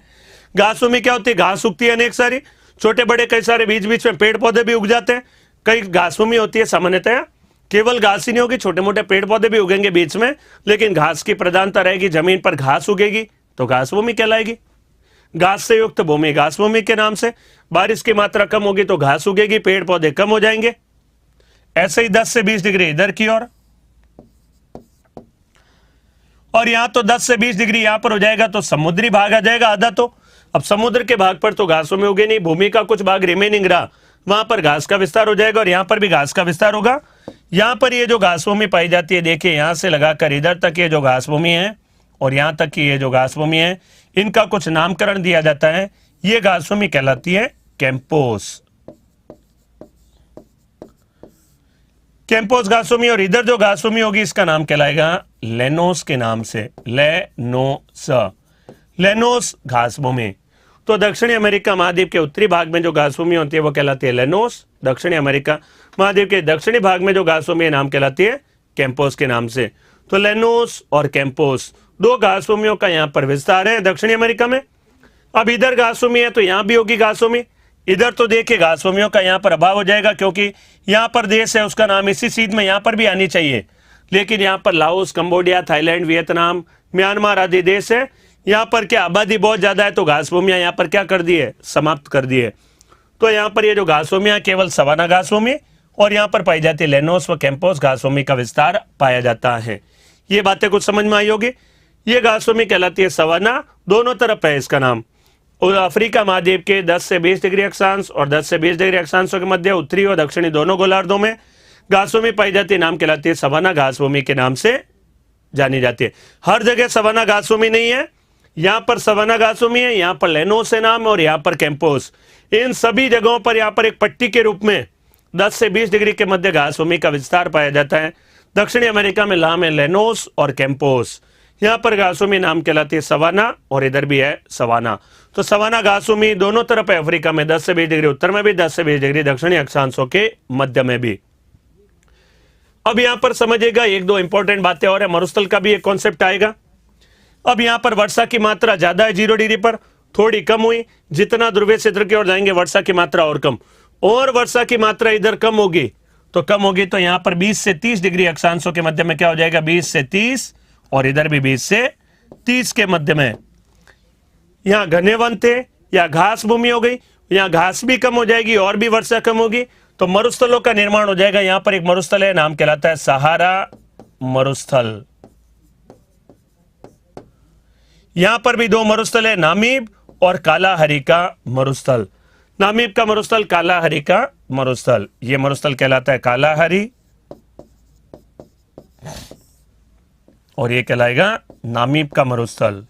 घास भूमि क्या होती है, घास उगती है अनेक सारी, छोटे बड़े कई सारे, बीच बीच में पेड़ पौधे भी उग जाते हैं। कई घास भूमि होती है सामान्यतः केवल घास ही नहीं होगी, छोटे मोटे पेड़ पौधे भी उगेंगे बीच में, लेकिन घास की प्रधानता रहेगी, जमीन पर घास उगेगी तो घास भूमि कहलाएगी। घास से युक्त भूमि घास भूमि के नाम से, बारिश की मात्रा कम होगी तो घास उगेगी, पेड़ पौधे कम हो जाएंगे। ऐसे ही 10 से 20 डिग्री इधर की ओर, और यहां तो 10 से 20 डिग्री यहां पर हो जाएगा तो समुद्री भाग आ जाएगा आधा। तो अब समुद्र के भाग पर तो घास भूमि उगे नहीं, भूमि का कुछ भाग रिमेनिंग रहा, वहां पर घास का विस्तार हो जाएगा और यहां पर भी घास का विस्तार होगा। यहां पर ये जो घास भूमि पाई जाती है, देखिए यहां से लगाकर इधर तक ये जो घास भूमि है और यहां तक की ये जो घास भूमि है, इनका कुछ नामकरण दिया जाता है। ये घास भूमि कहलाती है कैंपोस, कैंपोस घास भूमि। और इधर जो घास भूमि होगी इसका नाम कहलाएगा लेनोस के नाम से, लेनोस घास भूमि। तो दक्षिणी अमेरिका महाद्वीप के उत्तरी भाग में जो घास भूमि होती है वो कहलाती है लेनोस। दक्षिणी अमेरिका महाद्वीप के दक्षिणी भाग में जो घास भूमि नाम कहलाती है कैंपोस के नाम से। तो लेनोस और कैंपोस दो घास भूमियों का यहाँ पर विस्तार है दक्षिणी अमेरिका में। अब इधर घास भूमि है तो यहाँ भी होगी घास भूमि, इधर तो देखिए घास भूमियों का यहाँ पर अभाव हो जाएगा, क्योंकि यहाँ पर देश है उसका नाम इसी सीध में यहाँ पर भी आनी चाहिए, लेकिन यहाँ पर Laos, Cambodia, Thailand, Vietnam, Myanmar आदि देश है। यहाँ पर क्या आबादी बहुत ज्यादा है तो घास भूमियां यहाँ पर क्या कर दी है, समाप्त कर दी है। तो यहाँ पर ये जो घास भूमियां केवल सवाना घास भूमि और यहाँ पर पाई जाती है लेनोस व कैंपोस घास भूमि का विस्तार पाया जाता है। ये बातें कुछ समझ में आई होगी। ये घास भूमि कहलाती है सवाना, दोनों तरफ है इसका नाम। और अफ्रीका महाद्वीप के 10 से 20 डिग्री अक्षांश और 10 से 20 डिग्री अक्षांशों के मध्य उत्तरी और दक्षिणी दोनों गोलार्धों में घास भूमि पाई जाती है, नाम कहलाती है सवाना घास भूमि के नाम से जानी जाती है। हर जगह सवाना घास भूमि नहीं है, यहाँ पर सवाना घास भूमि है, यहाँ पर लेनोस है नाम और यहाँ पर कैंपोस। इन सभी जगहों पर यहाँ पर एक पट्टी के रूप में 10 से 20 डिग्री के मध्य घास भूमि का विस्तार पाया जाता है। दक्षिणी अमेरिका में नाम है लेनोस और कैंपोस। यहाँ पर घास भूमि नाम कहलाती है सवाना और इधर भी है सवाना। तो सवाना घास भूमि दोनों तरफ है अफ्रीका में, 10 से 20 डिग्री उत्तर में भी, 10 से 20 डिग्री दक्षिणी अक्षांशों के मध्य में भी। अब यहां पर समझिएगा एक दो इंपॉर्टेंट बातें और है, मरुस्थल का भी एक कॉन्सेप्ट आएगा। अब यहां पर वर्षा की मात्रा ज्यादा है 0 डिग्री पर, थोड़ी कम हुई, जितना ध्रुवीय क्षेत्र की ओर जाएंगे वर्षा की मात्रा और कम, और वर्षा की मात्रा इधर कम होगी तो यहां पर 20 से 30 डिग्री अक्षांशों के मध्य में क्या हो जाएगा, 20 से 30, और इधर भी 20 से 30 के मध्य में। यहां घने वन थे या घास भूमि हो गई, यहां घास भी कम हो जाएगी और भी वर्षा कम होगी, तो मरुस्थलों का निर्माण हो जाएगा। यहां पर एक मरुस्थल है, नाम कहलाता है सहारा मरुस्थल। यहां पर भी दो मरुस्थल है, नामीब और कालाहरी का मरुस्थल। नामीब का मरुस्थल, कालाहरी का मरुस्थल। यह मरुस्थल कहलाता है कालाहरी और यह कहलाएगा नामीब का मरुस्थल।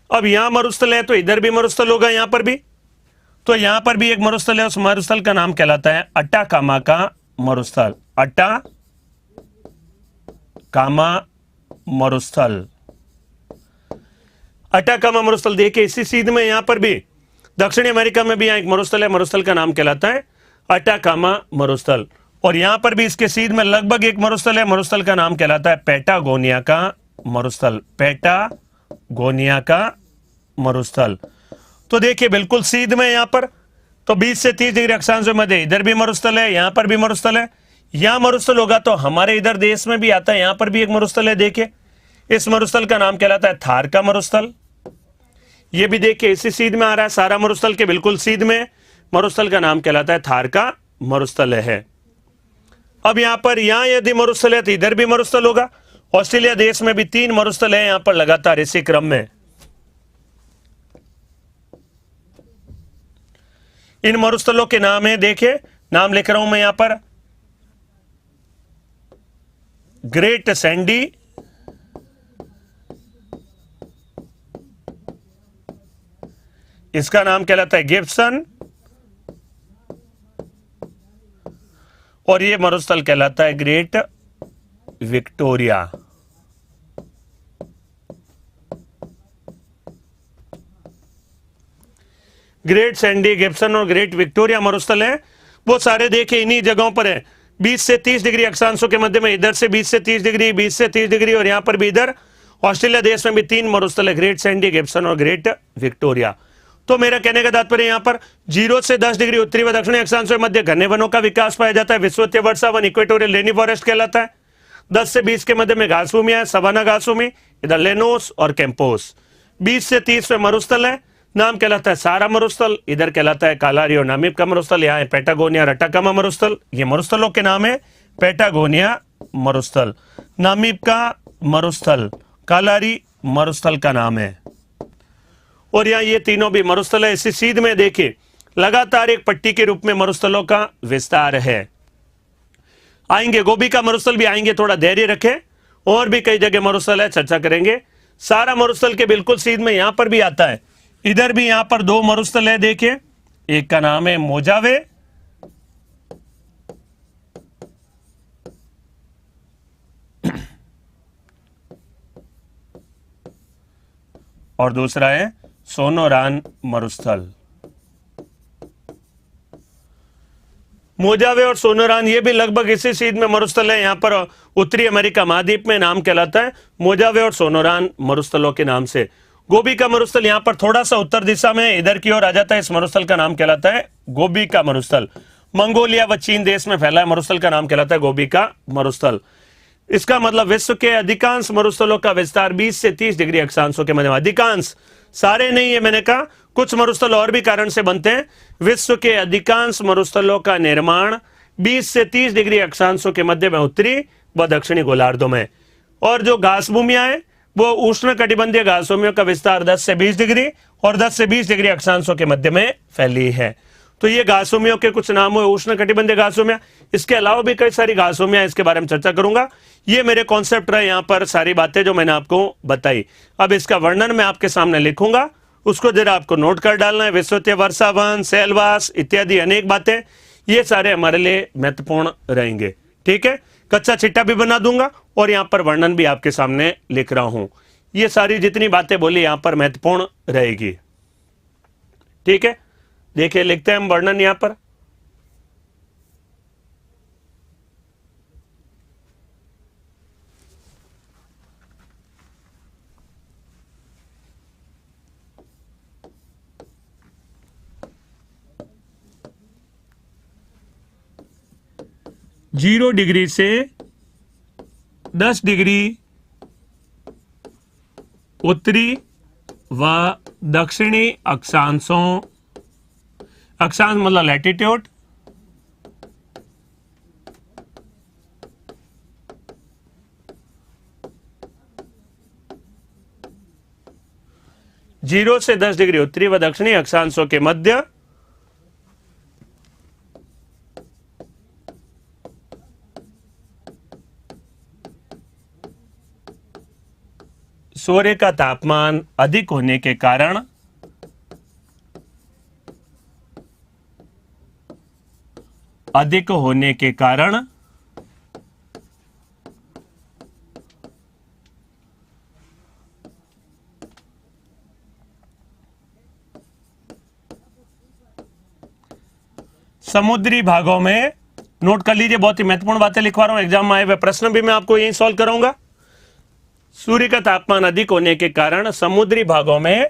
अब यहां मरुस्थल है तो इधर भी मरुस्थल होगा, यहां पर भी, तो यहां पर भी एक मरुस्थल है, उस मरुस्थल का नाम कहलाता है अटाकामा का मरुस्थल। अटाकामा मरुस्थल। अटाकामा मरुस्थल देखिए इसी सीध में, यहां पर भी दक्षिणी अमेरिका में भी यहां एक मरुस्थल है, मरुस्थल का नाम कहलाता है अटाकामा मरुस्थल। और यहां पर भी इसके सीध में लगभग एक मरुस्थल है, मरुस्थल का नाम कहलाता है पैटागोनिया का मरुस्थल। पैटागोनिया का मरुस्थल। तो देखिए बिल्कुल सीध में यहां पर, तो 20 से 30 डिग्री अक्षांशों में इधर भी मरुस्थल है, यहां पर भी मरुस्थल है। यहां मरुस्थल होगा तो हमारे इधर देश में भी आता है, यहां पर भी एक मरुस्थल है। देखिए इस मरुस्थल का नाम कहलाता है थार का मरुस्थल। यह भी देखिए इसी सीध में आ रहा है, सारा मरुस्थल के बिल्कुल सीध में, मरुस्थल का नाम कहलाता है थार का मरुस्थल है। अब यहां पर यदि मरुस्थल है तो इधर भी मरुस्थल होगा। ऑस्ट्रेलिया देश में भी 3 मरुस्थल है यहां पर लगातार इसी क्रम में। इन मरुस्थलों के नाम है, देखिए नाम लिख रहा हूं मैं यहां पर, ग्रेट सैंडी, इसका नाम कहलाता है गिब्सन, और यह मरुस्थल कहलाता है great Victoria. Great Sandy, Gibson और ग्रेट विक्टोरिया मरुस्थल है, वो सारे देखिए इन्हीं जगहों पर है। 20 से 30 डिग्री अक्षांशों के मध्य में, इधर से 20 से 30 डिग्री, 20 से 30 डिग्री, और यहां पर भी इधर ऑस्ट्रेलिया देश में भी 3 मरुस्थल है, ग्रेट सैंडी, गिब्सन और ग्रेट विक्टोरिया। तो मेरा कहने का तात्पर्य यहां पर 0 से 10 डिग्री उत्तरी व दक्षिणी अक्षांशों के मध्य घने वनों का विकास पाया जाता है, विषुवतीय वर्षा वन, इक्वेटोरियल रेनी फॉरेस्ट कहलाता है। 10 से 20 के मध्य में घास भूमि है, सवाना घास भूमि, इधर लेनोस और कैंपोस। 20 से 30 में मरुस्थल है, नाम कहलाता है सारा मरुस्थल, इधर कहलाता है कालारी और नामीब का मरुस्थल। यहाँ है पैटागोनिया, अटाकामा मरुस्थल। ये मरुस्थलों के नाम है पैटागोनिया मरुस्थल, नामीब का मरुस्थल, कालारी मरुस्थल का नाम है। और यहाँ ये तीनों भी मरुस्थल है। इसी सीध में देखिए लगातार एक पट्टी के रूप में मरुस्थलों का विस्तार है। आएंगे गोभी का मरुस्थल भी आएंगे, थोड़ा धैर्य रखें, और भी कई जगह मरुस्थल है, चर्चा करेंगे। सारा मरुस्थल के बिल्कुल सीध में यहां पर भी आता है, इधर भी यहां पर 2 मरुस्थल है। देखिए एक का नाम है मोजावे और दूसरा है सोनोरान मरुस्थल। मोजावे और सोनोरान ये भी लगभग इसी सीध में मरुस्थल है, यहां पर उत्तरी अमेरिका महाद्वीप में, नाम कहलाता है मोजावे और सोनोरान मरुस्थलों के नाम से। गोभी का मरुस्थल यहां पर थोड़ा सा उत्तर दिशा में इधर की ओर आ जाता है, इस मरुस्थल का नाम कहलाता है गोभी का मरुस्थल। मंगोलिया व चीन देश में फैला है, मरुस्थल का नाम कहलाता है गोभी का मरुस्थल। इसका मतलब विश्व के अधिकांश मरुस्थलों का विस्तार 20 से 30 डिग्री अक्षांशों के मध्य में, अधिकांश, सारे नहीं है, मैंने कहा कुछ मरुस्थल और भी कारण से बनते हैं। विश्व के अधिकांश मरुस्थलों का निर्माण 20 से 30 डिग्री अक्षांशों के मध्य में उत्तरी व दक्षिणी गोलार्धों में। और जो घास भूमियां हैं वो उष्ण कटिबंधीय घास भूमियों का विस्तार 10 से 20 डिग्री और 10 से 20 डिग्री अक्षांशों के मध्य में फैली है। तो ये घास भूमियों के कुछ नाम हुए, उष्ण कटिबंधीय घास भूमियां। इसके अलावा भी कई सारी घास भूमियां, इसके बारे में चर्चा करूंगा। ये मेरे कॉन्सेप्ट रहे यहाँ पर, सारी बातें जो मैंने आपको बताई। अब इसका वर्णन मैं आपके सामने लिखूंगा, उसको जरा आपको नोट कर डालना है। विषुवतीय वर्षावन, सेलवास इत्यादि अनेक बातें, ये सारे हमारे लिए महत्वपूर्ण रहेंगे। ठीक है, कच्चा चिट्टा भी बना दूंगा और यहाँ पर वर्णन भी आपके सामने लिख रहा हूं। ये सारी जितनी बातें बोली यहाँ पर महत्वपूर्ण रहेगी। ठीक है, देखिए लिखते हैं हम वर्णन यहाँ पर। 0 डिग्री से 10 डिग्री उत्तरी व दक्षिणी अक्षांशों, अक्षांश मतलब लैटिट्यूड, जीरो से 10 डिग्री उत्तरी व दक्षिणी अक्षांशों के मध्य सूर्य का तापमान अधिक होने के कारण समुद्री भागों में, नोट कर लीजिए, बहुत ही महत्वपूर्ण बातें लिखवा रहा हूं, एग्जाम में आए हुए प्रश्न भी मैं आपको यही सॉल्व कराऊंगा। सूर्य का तापमान अधिक होने के कारण समुद्री भागों में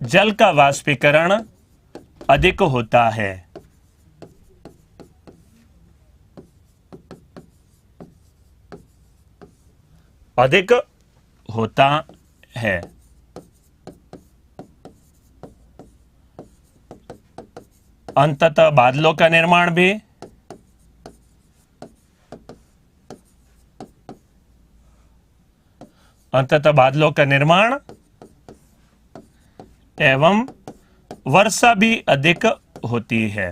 जल का वाष्पीकरण अधिक होता है। अधिक होता है। अंततः बादलों का निर्माण भी एवं वर्षा भी अधिक होती है।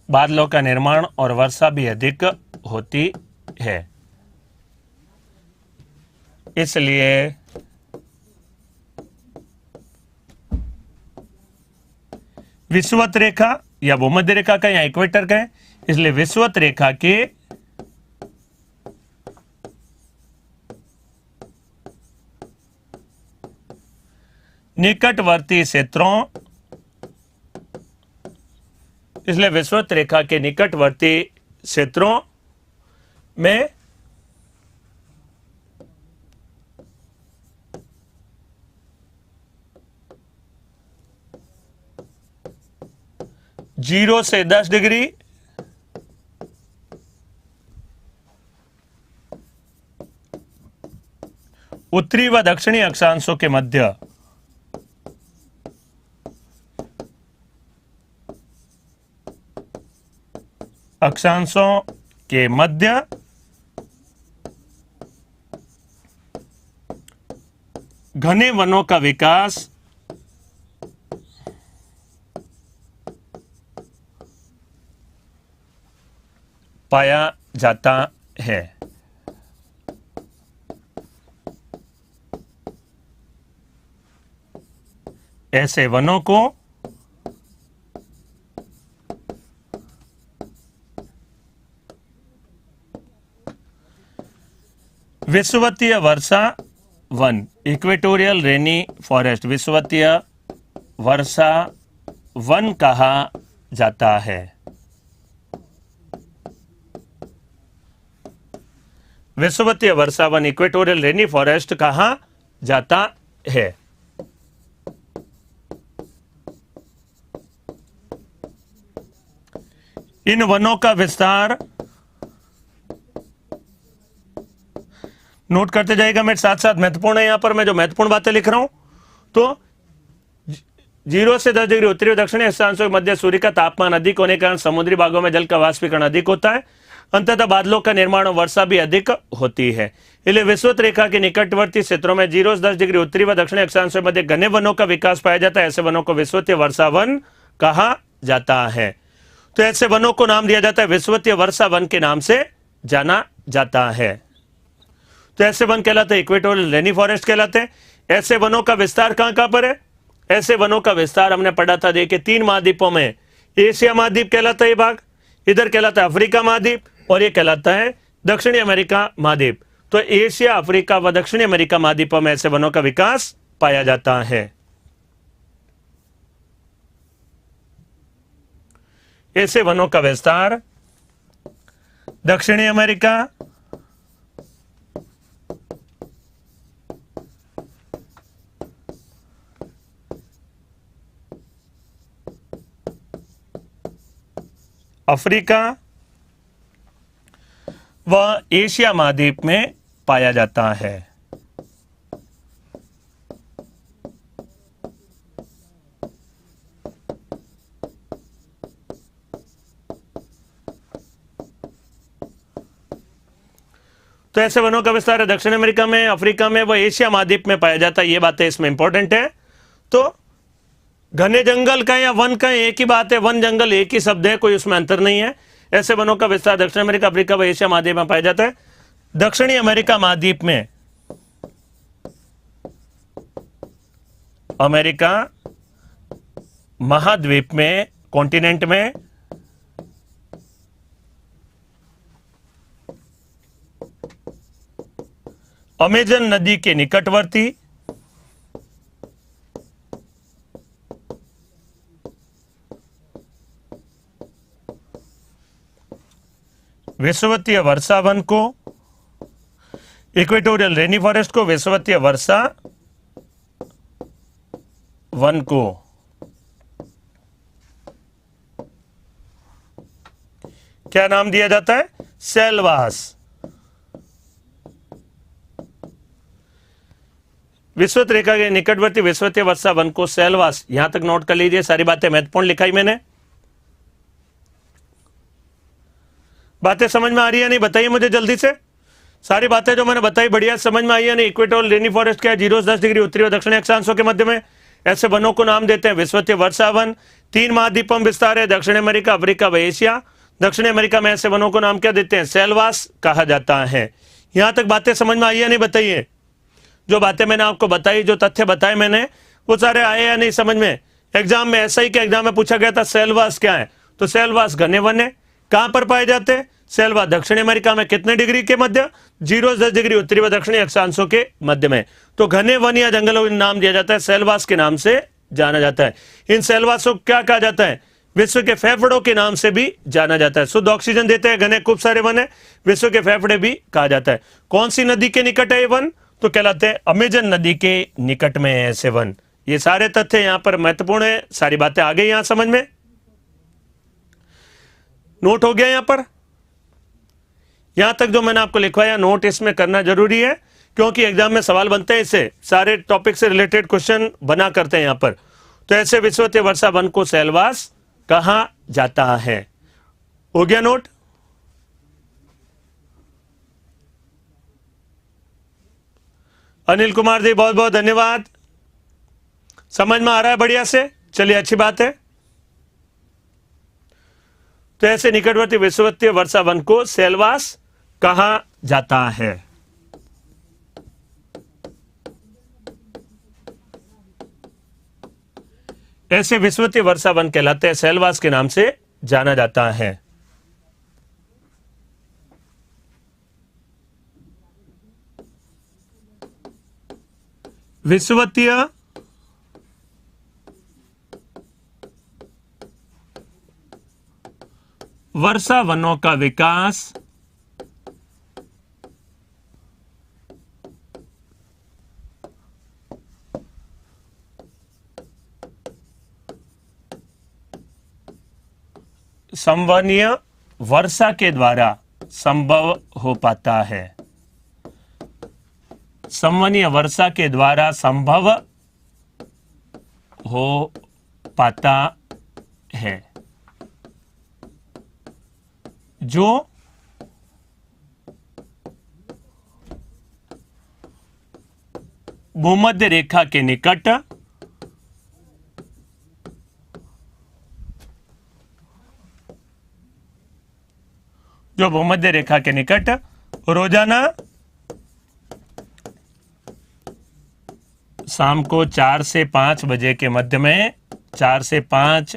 बादलों का निर्माण और वर्षा भी अधिक होती है। इसलिए विषुवत रेखा या भूमध्य रेखा का या इक्वेटर का है, इसलिए विषुवत रेखा के निकटवर्ती क्षेत्रों, इसलिए विषुवत रेखा के निकटवर्ती क्षेत्रों में जीरो से 10 डिग्री उत्तरी व दक्षिणी अक्षांशों के मध्य घने वनों का विकास पाया जाता है। ऐसे वनों को विषुवतीय वर्षा वन, इक्वेटोरियल रेनी फॉरेस्ट, विषुवतीय वर्षा वन कहा जाता है। विषुवतीय वर्षा वन, इक्वेटोरियल रेनी फॉरेस्ट कहा जाता है। इन वनों का विस्तार, नोट करते जाएगा मेरे साथ साथ, महत्वपूर्ण है। यहां पर मैं जो महत्वपूर्ण बातें लिख रहा हूं, तो 0 से 10 डिग्री उत्तरी और दक्षिणी अक्षांशों के मध्य सूर्य का तापमान अधिक होने के कारण समुद्री भागों में जल का वाष्पीकरण अधिक होता है। अंततः बादलों का निर्माण और वर्षा भी अधिक होती है। इसलिए विषुवत रेखा के निकटवर्ती क्षेत्रों में 0 से 10 डिग्री उत्तरी व दक्षिणी अक्षांशों के मध्य घने वनों का विकास पाया जाता है। ऐसे वनों को विषुवतीय वर्षा वन कहा जाता है। तो ऐसे वनों को नाम दिया जाता है, विषुवतीय वर्षा वन के नाम से जाना जाता है। तो ऐसे वन कहलाते हैं इक्वेटोरियल रेनी फॉरेस्ट कहलाते हैं। ऐसे वनों का विस्तार कहां कहां पर है? ऐसे वनों का विस्तार हमने पढ़ा था, देखिए 3 महाद्वीपों में। एशिया महाद्वीप कहलाता है ये भाग, इधर कहलाता है अफ्रीका महाद्वीप, और ये कहलाता है दक्षिणी अमेरिका महाद्वीप। तो एशिया, अफ्रीका व दक्षिणी अमेरिका महाद्वीपों में ऐसे वनों का विकास पाया जाता है। ऐसे वनों का विस्तार दक्षिणी अमेरिका, अफ्रीका व एशिया महाद्वीप में पाया जाता है। तो ऐसे वनों का विस्तार है दक्षिण अमेरिका में, अफ्रीका में व एशिया महाद्वीप में पाया जाता है। ये बातें इसमें इंपॉर्टेंट है। तो घने जंगल का या वन का एक ही बात है, वन जंगल एक ही शब्द है, कोई उसमें अंतर नहीं है। ऐसे वनों का विस्तार दक्षिण अमेरिका, अफ्रीका व एशिया महाद्वीप में पाया जाता है। दक्षिणी अमेरिका महाद्वीप में, अमेरिका महाद्वीप में, कॉन्टिनेंट में अमेजन नदी के निकटवर्ती विषुवतीय वर्षा वन को, इक्वेटोरियल रेनी फॉरेस्ट को, विषुवतीय वर्षा वन को क्या नाम दिया जाता है? सेल्वास। विषुवत रेखा के निकटवर्ती विषुवतीय वर्षा वन को सेल्वास, यहां तक नोट कर लीजिए। सारी बातें महत्वपूर्ण लिखाई मैंने। बातें समझ में आ रही है नहीं? बताइए मुझे जल्दी से। सारी बातें जो मैंने बताई बढ़िया समझ में आई है नहीं? इक्वेटोरियल रेनी फॉरेस्ट क्या है? 0 से 10 डिग्री उत्तरी और दक्षिणी अक्षांशों के मध्य में ऐसे वनों को नाम देते हैं विषुवतीय वर्षा वन। 3 महाद्वीपों में विस्तार है, दक्षिण अमेरिका, अफ्रीका व एशिया। दक्षिण अमेरिका में ऐसे वनों को नाम क्या देते हैं? सेल्वास कहा जाता है। यहां तक बातें समझ में आई है नहीं? बताइए। जो बातें मैंने आपको बताई, जो तथ्य बताए मैंने, वो सारे आए या नहीं समझ में? एग्जाम में SI के एग्जाम में पूछा गया था सेल्वास क्या है, तो सेल्वास घने वन है। कहां पर पाए जाते हैं? सेल्वा दक्षिण अमेरिका में कितने डिग्री के मध्य? 0 से 10 डिग्री उत्तरी व दक्षिणी अक्षांशों के मध्य में। तो घने वन या जंगलों का नाम दिया जाता है, सेल्वास के नाम से जाना जाता है। इन सेल्वासों को क्या कहा जाता है? विश्व के फेफड़ों के नाम से भी जाना जाता है। शुद्ध ऑक्सीजन देते हैं, घने खूब सारे वन है, विश्व के फेफड़े भी कहा जाता है। कौन सी नदी के निकट है ये वन? तो कहलाते हैं अमेजन नदी के निकट में है ऐसे वन। ये सारे तथ्य यहां पर महत्वपूर्ण है। सारी बातें आ गई यहां समझ में? नोट हो गया यहां पर? यहां तक जो मैंने आपको लिखवाया नोट इसमें करना जरूरी है, क्योंकि एग्जाम में सवाल बनते हैं इससे, सारे टॉपिक से रिलेटेड क्वेश्चन बना करते हैं यहां पर। तो ऐसे विषुवतीय वर्षा वन को सेल्वास कहा जाता है। हो गया नोट? अनिल कुमार जी बहुत बहुत धन्यवाद। समझ में आ रहा है बढ़िया से? चलिए अच्छी बात है। तो ऐसे निकटवर्ती विषुवतीय वर्षा वन को सेल्वास कहा जाता है। ऐसे विषुवतीय वर्षा वन कहलाते हैं, सेल्वास के नाम से जाना जाता है। विषुवतीय वर्षा वनों का विकास संवहनीय वर्षा के द्वारा संभव हो पाता है। संवहनीय वर्षा के द्वारा संभव हो पाता है, जो भूमध्य रेखा के निकट रोजाना शाम को 4 से 5 बजे के मध्य में, 4 से 5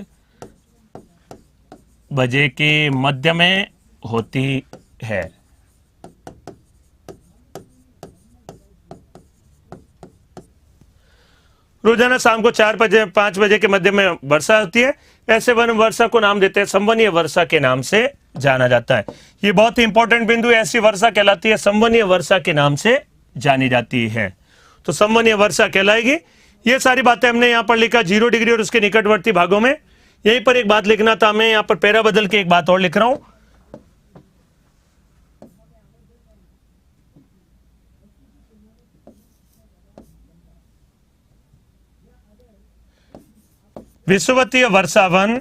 बजे के मध्य में होती है। रोजाना शाम को 4 बजे 5 बजे के मध्य में वर्षा होती है। ऐसे वन वर्षा को नाम देते हैं संवहनीय वर्षा के नाम से जाना जाता है। ये बहुत ही इंपॉर्टेंट बिंदु है। ऐसी वर्षा कहलाती है, संवहनीय वर्षा के नाम से जानी जाती है। तो संवहनीय वर्षा कहलाएगी। ये सारी बातें हमने यहां पर लिखा 0 डिग्री और उसके निकटवर्ती भागों में। यहीं पर एक बात लिखना था, मैं यहां पर पैरा बदल के एक बात और लिख रहा हूं। विषुवतीय वर्षावन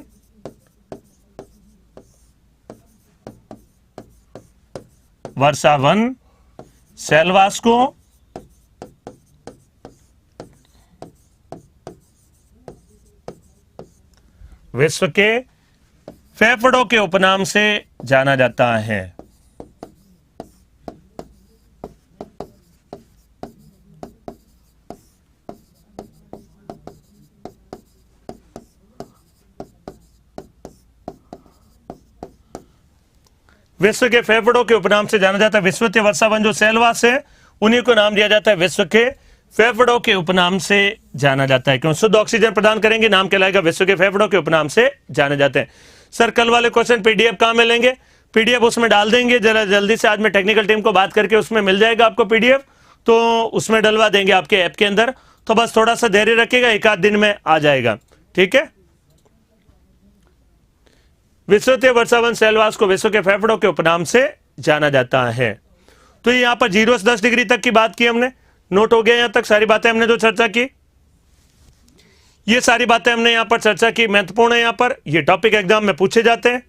सेलवास को विश्व के फेफड़ों के उपनाम से जाना जाता है। विश्व के फेफड़ों के उपनाम से जाना जाता है। विषुवतीय वर्षावन जो सेलवास है, उन्हीं को नाम दिया जाता है विश्व के फेफड़ों के उपनाम से जाना जाता है। क्यों? शुद्ध ऑक्सीजन प्रदान करेंगे, नाम कहलाएगा विश्व के फेफड़ों के उपनाम से जाने जाते हैं। सर कल वाले क्वेश्चन पीडीएफ कहां मिलेंगे? पीडीएफ उसमें डाल देंगे, जरा जल्दी से आज मैं टेक्निकल टीम को बात करके उसमें मिल जाएगा आपको पीडीएफ, तो उसमें डलवा देंगे आपके ऐप के अंदर। तो बस थोड़ा सा धैर्य रखिएगा, एक आध दिन में आ जाएगा, ठीक है। विषुवतीय वर्षावन सेलवास को विश्व के फेफड़ों के उपनाम से जाना जाता है। तो यहां पर 0 से 10 डिग्री तक की बात की हमने, नोट हो गया यहां तक सारी बातें हमने जो चर्चा की, ये सारी बातें हमने यहां पर चर्चा की, महत्वपूर्ण है। यहां पर ये टॉपिक एग्जाम में पूछे जाते हैं।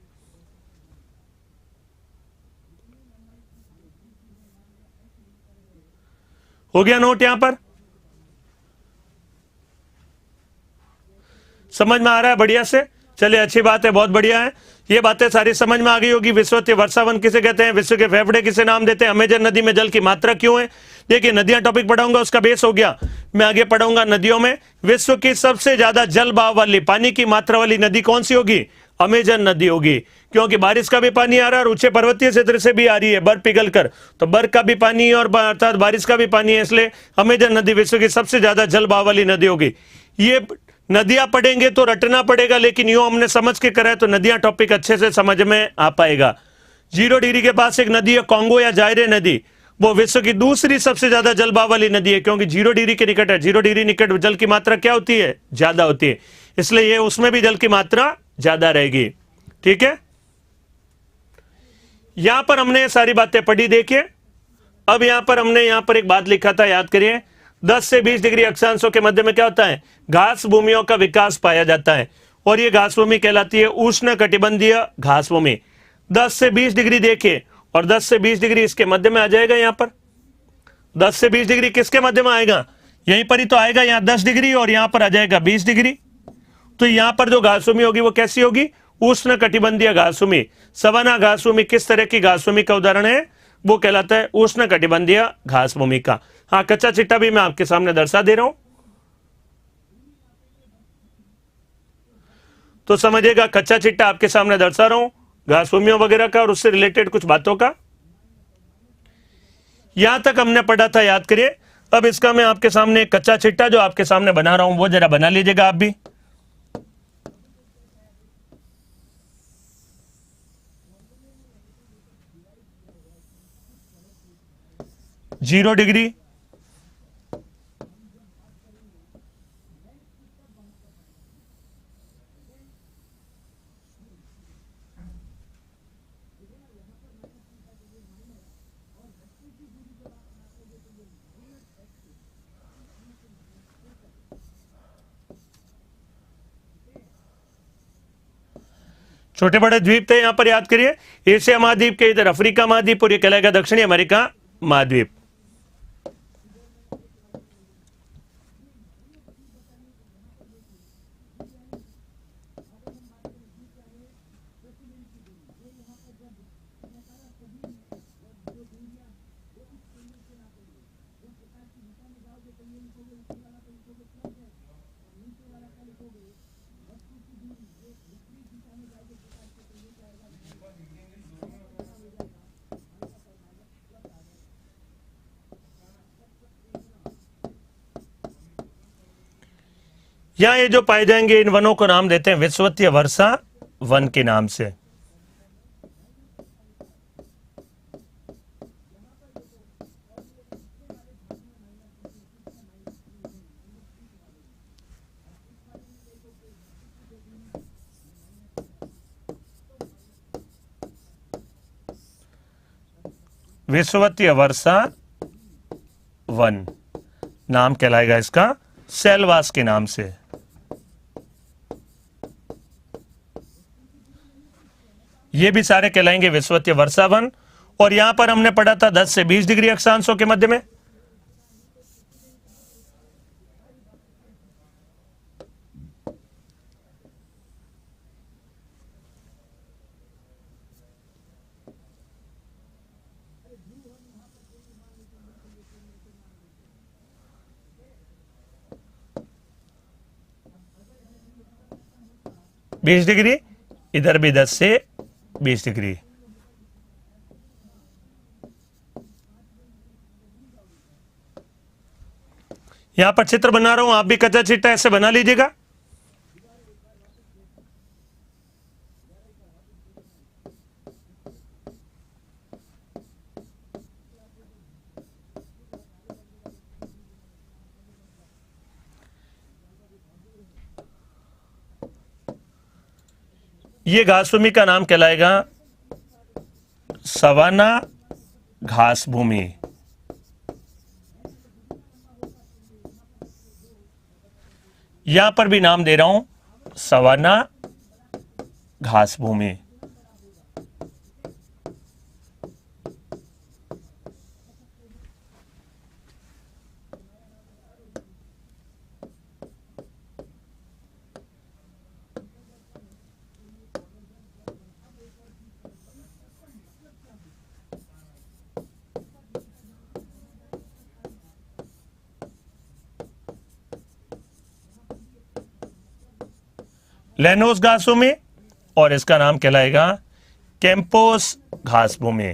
हो गया नोट? यहां पर समझ में आ रहा है बढ़िया से? चलिए अच्छी बात है, बहुत बढ़िया है, ये बातें सारी समझ में आ गई होगी। विषुवतीय वर्षावन किसे कहते हैं, विश्व के फेफड़े किसे नाम देते हैं, अमेजन नदी में जल की मात्रा क्यों है। देखिए नदियां टॉपिक पढ़ाऊंगा, उसका बेस हो गया। मैं आगे पढ़ाऊंगा नदियों में विश्व की सबसे ज्यादा जल बहाव वाली, पानी की मात्रा वाली नदी कौन सी होगी? अमेजन नदी होगी, क्योंकि बारिश का भी पानी आ रहा है और ऊंचे पर्वतीय क्षेत्र से भी आ रही है बर्फ पिघल कर, तो बर्फ का भी पानी और अर्थात बारिश का भी पानी है, इसलिए अमेजन नदी विश्व की सबसे ज्यादा जल बहाव वाली नदी होगी। ये नदियां पढ़ेंगे तो रटना पड़ेगा, लेकिन यूं हमने समझ के करा है तो नदियां टॉपिक अच्छे से समझ में आ पाएगा। 0 डिग्री के पास एक नदी है कॉन्गो या जायरे नदी, वो विश्व की दूसरी सबसे ज्यादा जल बहाव वाली नदी है, क्योंकि 0 डिग्री के निकट है। 0 डिग्री निकट जल की मात्रा क्या होती है? ज्यादा होती है, इसलिए ये उसमें भी जल की मात्रा ज्यादा रहेगी, ठीक है। यहां पर हमने सारी बातें पढ़ी, देखिए। अब यहां पर हमने यहां पर एक बात लिखा था, याद करिए। 10 से 20 डिग्री अक्षांशों के मध्य में क्या होता है? घास भूमियों का विकास पाया जाता है, और यह घास भूमि कहलाती है उष्ण कटिबंधीय घास भूमि। 10 से 20 डिग्री देखिए, और 10 से 20 डिग्री इसके मध्य में आ जाएगा। यहां पर 10 से 20 डिग्री किसके मध्य में आएगा? यहीं पर ही तो आएगा, यहां 10 डिग्री और यहां पर आ जाएगा 20 डिग्री। तो यहां पर जो घास भूमि होगी वो कैसी होगी? उष्ण कटिबंधीय घास भूमि। सवाना घास भूमि किस तरह की घास भूमि का उदाहरण है? वो कहलाता है उष्ण कटिबंधीय घास भूमि का। हाँ, कच्चा चिट्टा भी मैं आपके सामने दर्शा दे रहा हूं, तो समझिएगा। कच्चा चिट्टा आपके सामने दर्शा रहा हूं घास भूमियों वगैरह का और उससे रिलेटेड कुछ बातों का। यहां तक हमने पढ़ा था, याद करिए। अब इसका मैं आपके सामने एक कच्चा चिट्टा जो आपके सामने बना रहा हूं, वो जरा बना लीजिएगा आप भी। 0 डिग्री, छोटे बड़े द्वीप थे यहां पर, याद करिए। एशिया महाद्वीप के इधर अफ्रीका महाद्वीप, और ये कहलाएगा दक्षिणी अमेरिका महाद्वीप। यहां ये जो पाए जाएंगे इन वनों को नाम देते हैं विषुवतीय वर्षा वन के नाम से। विषुवतीय वर्षा वन नाम कहलाएगा इसका सेलवास के नाम से। ये भी सारे कहलाएंगे विषुवतीय वर्षा वन। और यहां पर हमने पढ़ा था 10 से 20 डिग्री अक्षांशों के मध्य में। बीस डिग्री, इधर भी 10 से 20 डिग्री। यहां पर चित्र बना रहा हूं, आप भी कच्चा चिट्टा ऐसे बना लीजिएगा। ये घास भूमि का नाम कहलाएगा सवाना घास भूमि। यहां पर भी नाम दे रहा हूं सवाना घास भूमि। लेनोस घास भूमि और इसका नाम कहलाएगा कैंपोस घास भूमि।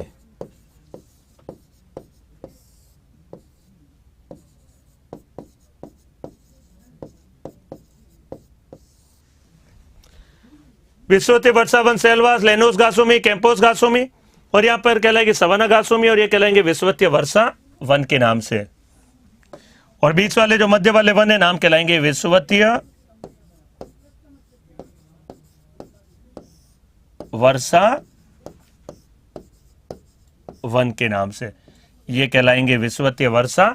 विषुवतीय वर्षा वन, सेलवास, लेनोस घास भूमि, कैंपोस घास भूमि, और यहां पर कहलाएगी सवाना घास भूमि, और ये कहलाएंगे विषुवतीय वर्षा वन के नाम से। और बीच वाले जो मध्य वाले वन है नाम कहलाएंगे विषुवतीय वर्षा वन के नाम से। ये कहलाएंगे विषुवतीय वर्षा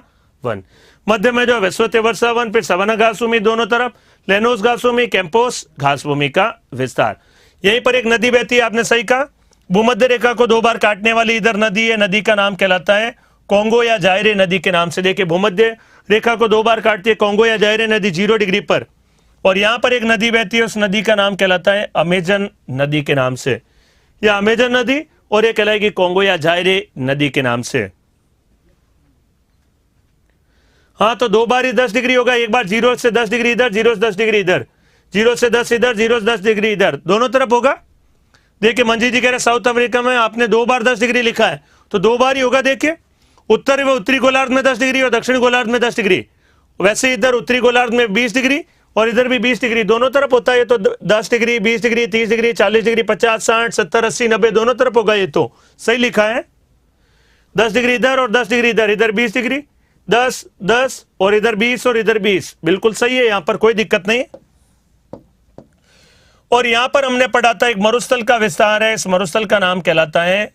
वन। मध्य में जो विषुवतीय वर्षा वन, फिर सवाना घास भूमि दोनों तरफ, लेनोस घास भूमि, कैंपोस घास भूमि का विस्तार। यहीं पर एक नदी बहती है, आपने सही कहा। भूमध्य रेखा को 2 बार काटने वाली इधर नदी है, नदी का नाम कहलाता है कोंगो या जायरे नदी के नाम से। देखिए भूमध्य रेखा को 2 बार काटती है कोंगो या जायरे नदी 0 डिग्री पर, और यहां पर एक नदी बहती है, उस नदी का नाम कहलाता है अमेजन नदी के नाम से। यह अमेजन नदी, और यह कहलाएगी कोंगो या जायरे नदी के नाम से। हाँ, तो 2 बार ही 10 डिग्री होगा। एक बार 0 से 10 डिग्री इधर, 0 से 10 डिग्री इधर, 0 से 10 इधर, 0 से 10 डिग्री इधर, दोनों तरफ होगा। देखिए मंजी जी कह रहे साउथ अफ्रीका में आपने 2 बार 10 डिग्री लिखा है, तो 2 बार ही होगा। देखिए उत्तरी व उत्तरी गोलार्ध में 10 डिग्री और दक्षिणी गोलार्ध में 10 डिग्री। वैसे इधर उत्तरी गोलार्ध में 20 डिग्री और इधर भी 20 डिग्री, दोनों तरफ होता है। तो 10 डिग्री, 20 डिग्री, 30 डिग्री, 40 डिग्री, 50, 60, 70, 80, 90 दोनों तरफ होगा। ये तो सही लिखा है। 10 डिग्री इधर और 10 डिग्री इधर, इधर 20 डिग्री, 10, 10 और इधर 20 और इधर 20, बिल्कुल सही है, यहां पर कोई दिक्कत नहीं। और यहां पर हमने पढ़ा था एक मरुस्थल का विस्तार है। इस मरुस्थल का नाम कहलाता है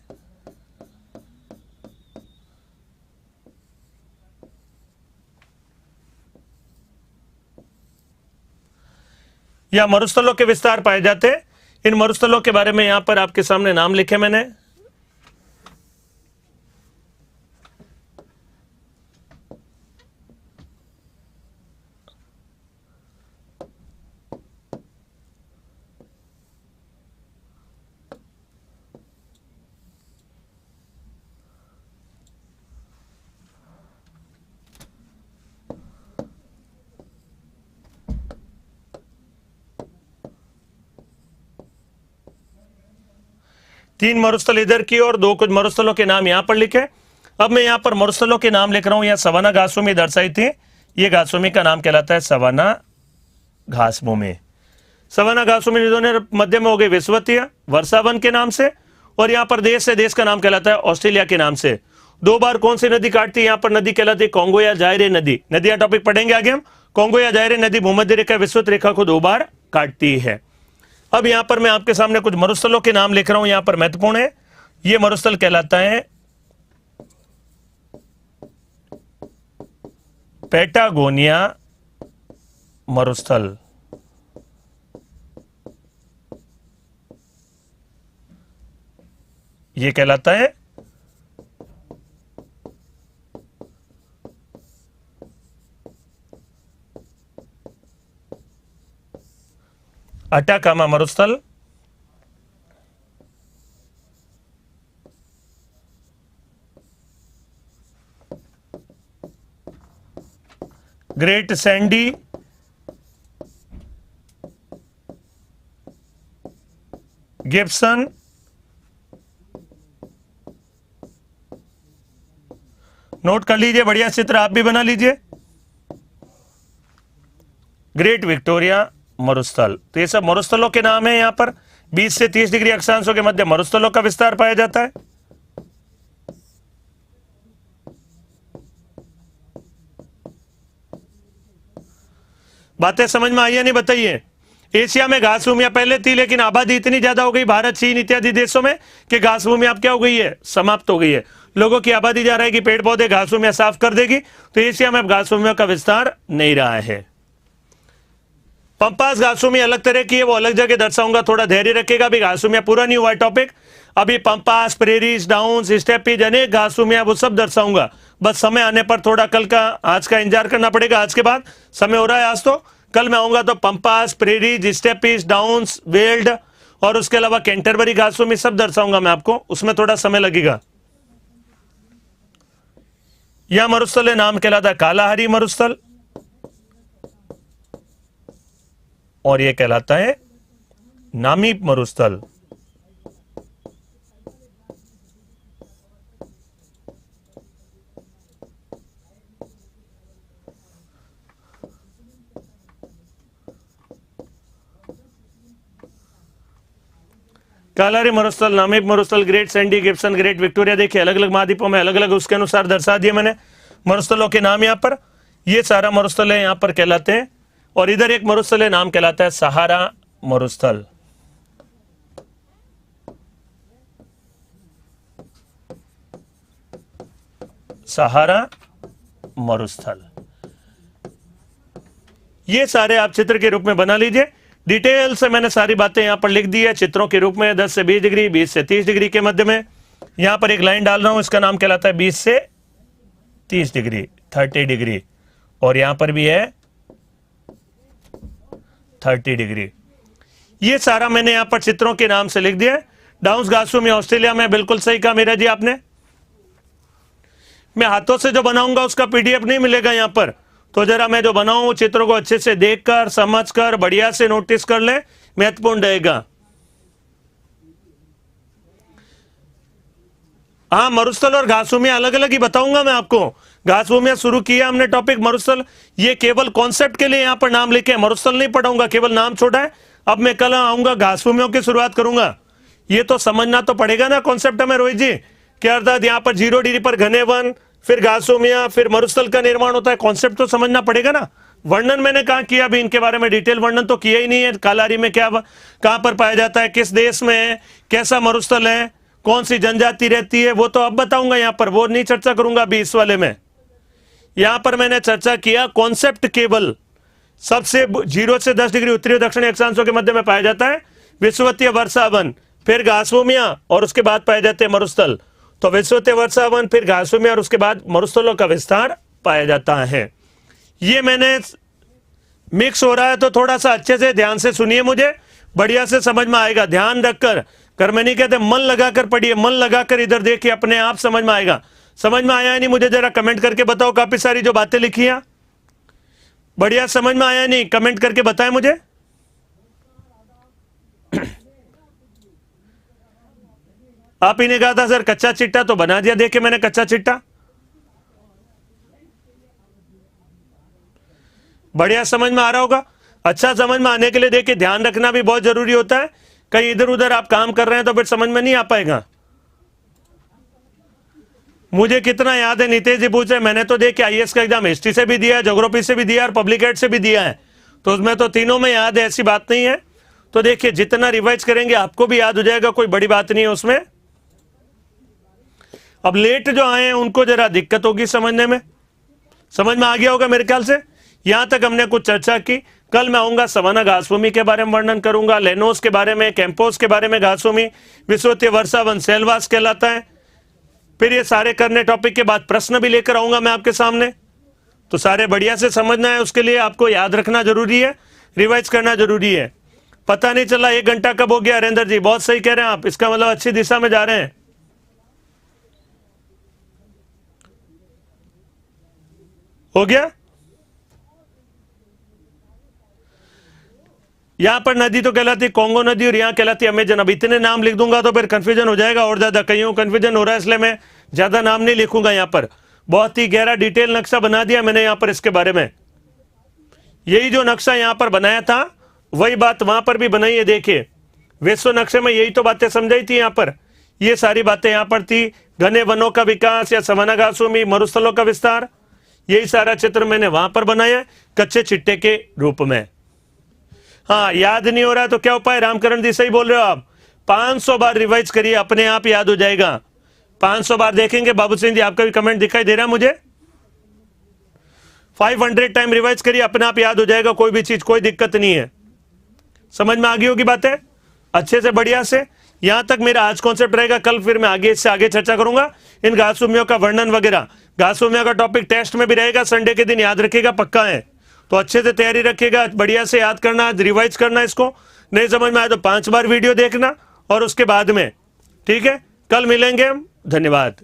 या मरुस्थलों के विस्तार पाए जाते हैं। इन मरुस्थलों के बारे में यहां पर आपके सामने नाम लिखे मैंने। तीन मरुस्थल इधर की और 2 कुछ मरुस्थलों के नाम यहां पर लिखे। अब मैं यहां पर मरुस्थलों के नाम लिख रहा हूं। यहां सवाना घास भूमि दर्शाई थी। ये घास भूमि का नाम कहलाता है सवाना घास भूमि। सवाना घास भूमि दोनों मध्य में हो गई विषुवतीय वर्षा वन के नाम से, और यहां पर देश है, देश का नाम कहलाता है ऑस्ट्रेलिया के नाम से। 2 बार कौन सी नदी काटती है? यहां पर नदी कहलाती है कोंगो या जायरे नदी। नदियां टॉपिक पढ़ेंगे आगे हम। कोंगो या जायरे नदी भूमध्य रेखा विषुवत रेखा को 2 बार काटती है। अब यहां पर मैं आपके सामने कुछ मरुस्थलों के नाम लिख रहा हूं, यहां पर महत्वपूर्ण है। यह मरुस्थल कहलाता है पैटागोनिया मरुस्थल, ये कहलाता है अटाकामा मरुस्थल, ग्रेट सैंडी गिब्सन नोट कर लीजिए, बढ़िया चित्र आप भी बना लीजिए। ग्रेट विक्टोरिया मरुस्थल, तो ये सब मरुस्थलों के नाम है। यहां पर 20 से 30 डिग्री अक्षांशों के मध्य मरुस्थलों का विस्तार पाया जाता है। बातें समझ में आई या नहीं बताइए। एशिया में घास भूमियां पहले थी, लेकिन आबादी इतनी ज्यादा हो गई भारत, चीन इत्यादि देशों में कि घास भूमि अब क्या हो गई है, समाप्त हो गई है। लोगों की आबादी जा रहा है कि पेड़ पौधे घास भूमियां साफ कर देगी, तो एशिया में अब घास भूमियों का विस्तार नहीं रहा है। पंपास घास भूमि अलग तरह की है, वो अलग जगह दर्शाऊंगा, थोड़ा धैर्य रखेगा। अभी घास भूमियां पूरा नहीं हुआ है टॉपिक, अभी पंपास, प्रेरीज, डाउन्स, स्टेपीज, अनेक घास भूमियां वो सब दर्शाऊंगा। बस समय आने पर थोड़ा कल का आज का इंतजार करना पड़ेगा। आज के बाद समय हो रहा है, आज तो कल मैं आऊंगा तो pampas, prairies, steppes, downs, veld और उसके अलावा कैंटरबरी घास भूमि सब दर्शाऊंगा मैं आपको, उसमें थोड़ा समय लगेगा। यह मरुस्थल है, नाम कहलाता है कालाहारी मरुस्थल, और यह कहलाता है नामीब मरुस्थल। कालाहारी मरुस्थल, नामीब मरुस्थल, great Sandy Gibson, great Victoria, देखिए अलग अलग महाद्वीपों में अलग अलग उसके अनुसार दर्शा दिए मैंने मरुस्थलों के नाम। यहां पर ये सारा मरुस्थल है, यहां पर कहलाते हैं। और इधर एक मरुस्थल है, नाम कहलाता है सहारा मरुस्थल। सहारा मरुस्थल, ये सारे आप चित्र के रूप में बना लीजिए। डिटेल से मैंने सारी बातें यहां पर लिख दी है चित्रों के रूप में। 10 से 20 डिग्री, 20 से 30 डिग्री के मध्य में यहां पर एक लाइन डाल रहा हूं, इसका नाम कहलाता है 20 से 30 डिग्री, 30 डिग्री, और यहां पर भी है 30 डिग्री। ये सारा मैंने यहां पर चित्रों के नाम से लिख दिया। डाउन्स घास भूमि ऑस्ट्रेलिया में, बिल्कुल सही कहा मेरा जी आपने। मैं हाथों से जो बनाऊंगा उसका पीडीएफ नहीं मिलेगा यहां पर, तो जरा मैं जो बनाऊं चित्रों को अच्छे से देखकर समझकर बढ़िया से नोटिस कर ले, महत्वपूर्ण रहेगा। हाँ, मरुस्थल और घास भूमियां अलग अलग ही बताऊंगा मैं आपको। घास भूमियां शुरू किया हमने टॉपिक, मरुस्थल ये केवल कॉन्सेप्ट के लिए यहां पर नाम लिखे, मरुस्थल नहीं पढ़ाऊंगा, केवल नाम छोड़ा है। अब मैं कल आऊंगा घास भूमियों की शुरुआत करूंगा। ये तो समझना तो पड़ेगा ना कॉन्सेप्ट में रोहित जी, क्या अर्थात यहां पर 0 डिग्री पर घने वन, फिर घास भूमियां, फिर मरुस्थल का निर्माण होता है, कॉन्सेप्ट तो समझना पड़ेगा ना। वर्णन मैंने कहा किया, अभी इनके बारे में डिटेल वर्णन तो किया ही नहीं है। कालाहारी में क्या कहां पर पाया जाता है, किस देश में है, कैसा मरुस्थल है, कौन सी जनजाति रहती है, वो तो अब बताऊंगा यहां पर, वो नहीं चर्चा करूंगा अभी इस वाले में। यहां पर मैंने चर्चा किया कॉन्सेप्ट केवल सबसे 0 से 10 डिग्री उत्तरी और दक्षिणी अक्षांशों के मध्य में पाया जाता है विषुवतीय वर्षावन, फिर घास भूमियां, और उसके बाद पाए जाते हैं मरुस्थल। तो विषुवतीय वर्षावन, फिर घास भूमियां, और उसके बाद मरुस्थलों का विस्तार पाया जाता है। ये मैंने मिक्स हो रहा है, तो थोड़ा सा अच्छे से ध्यान से सुनिए, मुझे बढ़िया से समझ में आएगा। ध्यान रखकर, कर मैं नहीं कहते, मन लगाकर पढ़िए, मन लगाकर इधर देखिए, अपने आप समझ में आएगा। समझ में आया नहीं मुझे जरा कमेंट करके बताओ। काफी सारी जो बातें लिखी हैं बढ़िया समझ में आया नहीं, कमेंट करके बताएं मुझे। आप ही ने कहा था सर कच्चा चिट्टा, तो बना दिया, देखे मैंने कच्चा चिट्टा। बढ़िया समझ में आ रहा होगा। अच्छा समझ में आने के लिए देखिए ध्यान रखना भी बहुत जरूरी होता है। कहीं इधर उधर आप काम कर रहे हैं तो फिर समझ में नहीं आ पाएगा। मुझे कितना याद है, नितेश जी पूछ रहे, मैंने तो देखिए आईएएस का एग्जाम हिस्ट्री से भी दिया है, ज्योग्राफी से भी दिया है और पब्लिक एड से भी दिया है, तो उसमें तो तीनों में याद है, ऐसी बात नहीं है। तो देखिए जितना रिवाइज करेंगे आपको भी याद हो जाएगा, कोई बड़ी बात नहीं है उसमें। अब लेट जो आए हैं उनको जरा दिक्कत होगी समझने में, समझ में आ गया होगा मेरे ख्याल से। यहां तक हमने कुछ चर्चा की। कल मैं आऊंगा सवाना घासभूमि के बारे में वर्णन करूंगा, लेनोस के बारे में, कैंपोस के बारे में। घासभूमि विश्वतीय वर्षा वन सेलवास कहलाता है। फिर ये सारे करने टॉपिक के बाद प्रश्न भी लेकर आऊंगा मैं आपके सामने। तो सारे बढ़िया से समझना है, उसके लिए आपको याद रखना जरूरी है, रिवाइज करना जरूरी है। पता नहीं चला 1 घंटा कब हो गया। हरेंद्र जी बहुत सही कह रहे हैं आप, इसका मतलब अच्छी दिशा में जा रहे हैं। हो गया। यहां पर नदी तो कहलाती है कोंगो नदी और यहां कहलाती है अमेजन। अब इतने नाम लिख दूंगा तो फिर कंफ्यूजन हो जाएगा और ज्यादा, कईयों कंफ्यूजन हो रहा है, इसलिए मैं ज्यादा नाम नहीं लिखूंगा। यहां पर बहुत ही गहरा डिटेल नक्शा बना दिया मैंने यहां पर इसके बारे में। यही जो नक्शा यहां पर बनाया था वही बात वहां पर भी बनाई है। देखिए विश्व नक्शे में यही तो बातें समझाई थी। यहां पर ये सारी बातें यहां पर थी। घने वनों का विकास या सवाना घासभूमि, मरुस्थलों का विस्तार, यही सारा चित्र मैंने वहां पर बनाया कच्चे चिट्टे के रूप में। हाँ, याद नहीं हो रहा तो क्या उपाय? रामकरण जी सही बोल रहे हो आप। 500 बार रिवाइज करिए, अपने आप याद हो जाएगा। 500 बार देखेंगे। बाबू सिंह जी आपका भी कमेंट दिखाई दे रहा है मुझे। 500 टाइम रिवाइज करिए, अपने आप याद हो जाएगा कोई भी चीज, कोई दिक्कत नहीं है। समझ में आ गई होगी बातें अच्छे से, बढ़िया से। यहां तक मेरा आज कॉन्सेप्ट रहेगा। कल फिर मैं आगे इससे आगे चर्चा करूंगा इन घासभूमियों का वर्णन वगैरह। घासभूमियों का टॉपिक टेस्ट में भी रहेगा, संडे के दिन याद रखिएगा, पक्का है। तो अच्छे से तैयारी रखिएगा, बढ़िया से याद करना, रिवाइज करना। इसको नहीं समझ में आया तो 5 बार वीडियो देखना और उसके बाद में, ठीक है। कल मिलेंगे हम, धन्यवाद।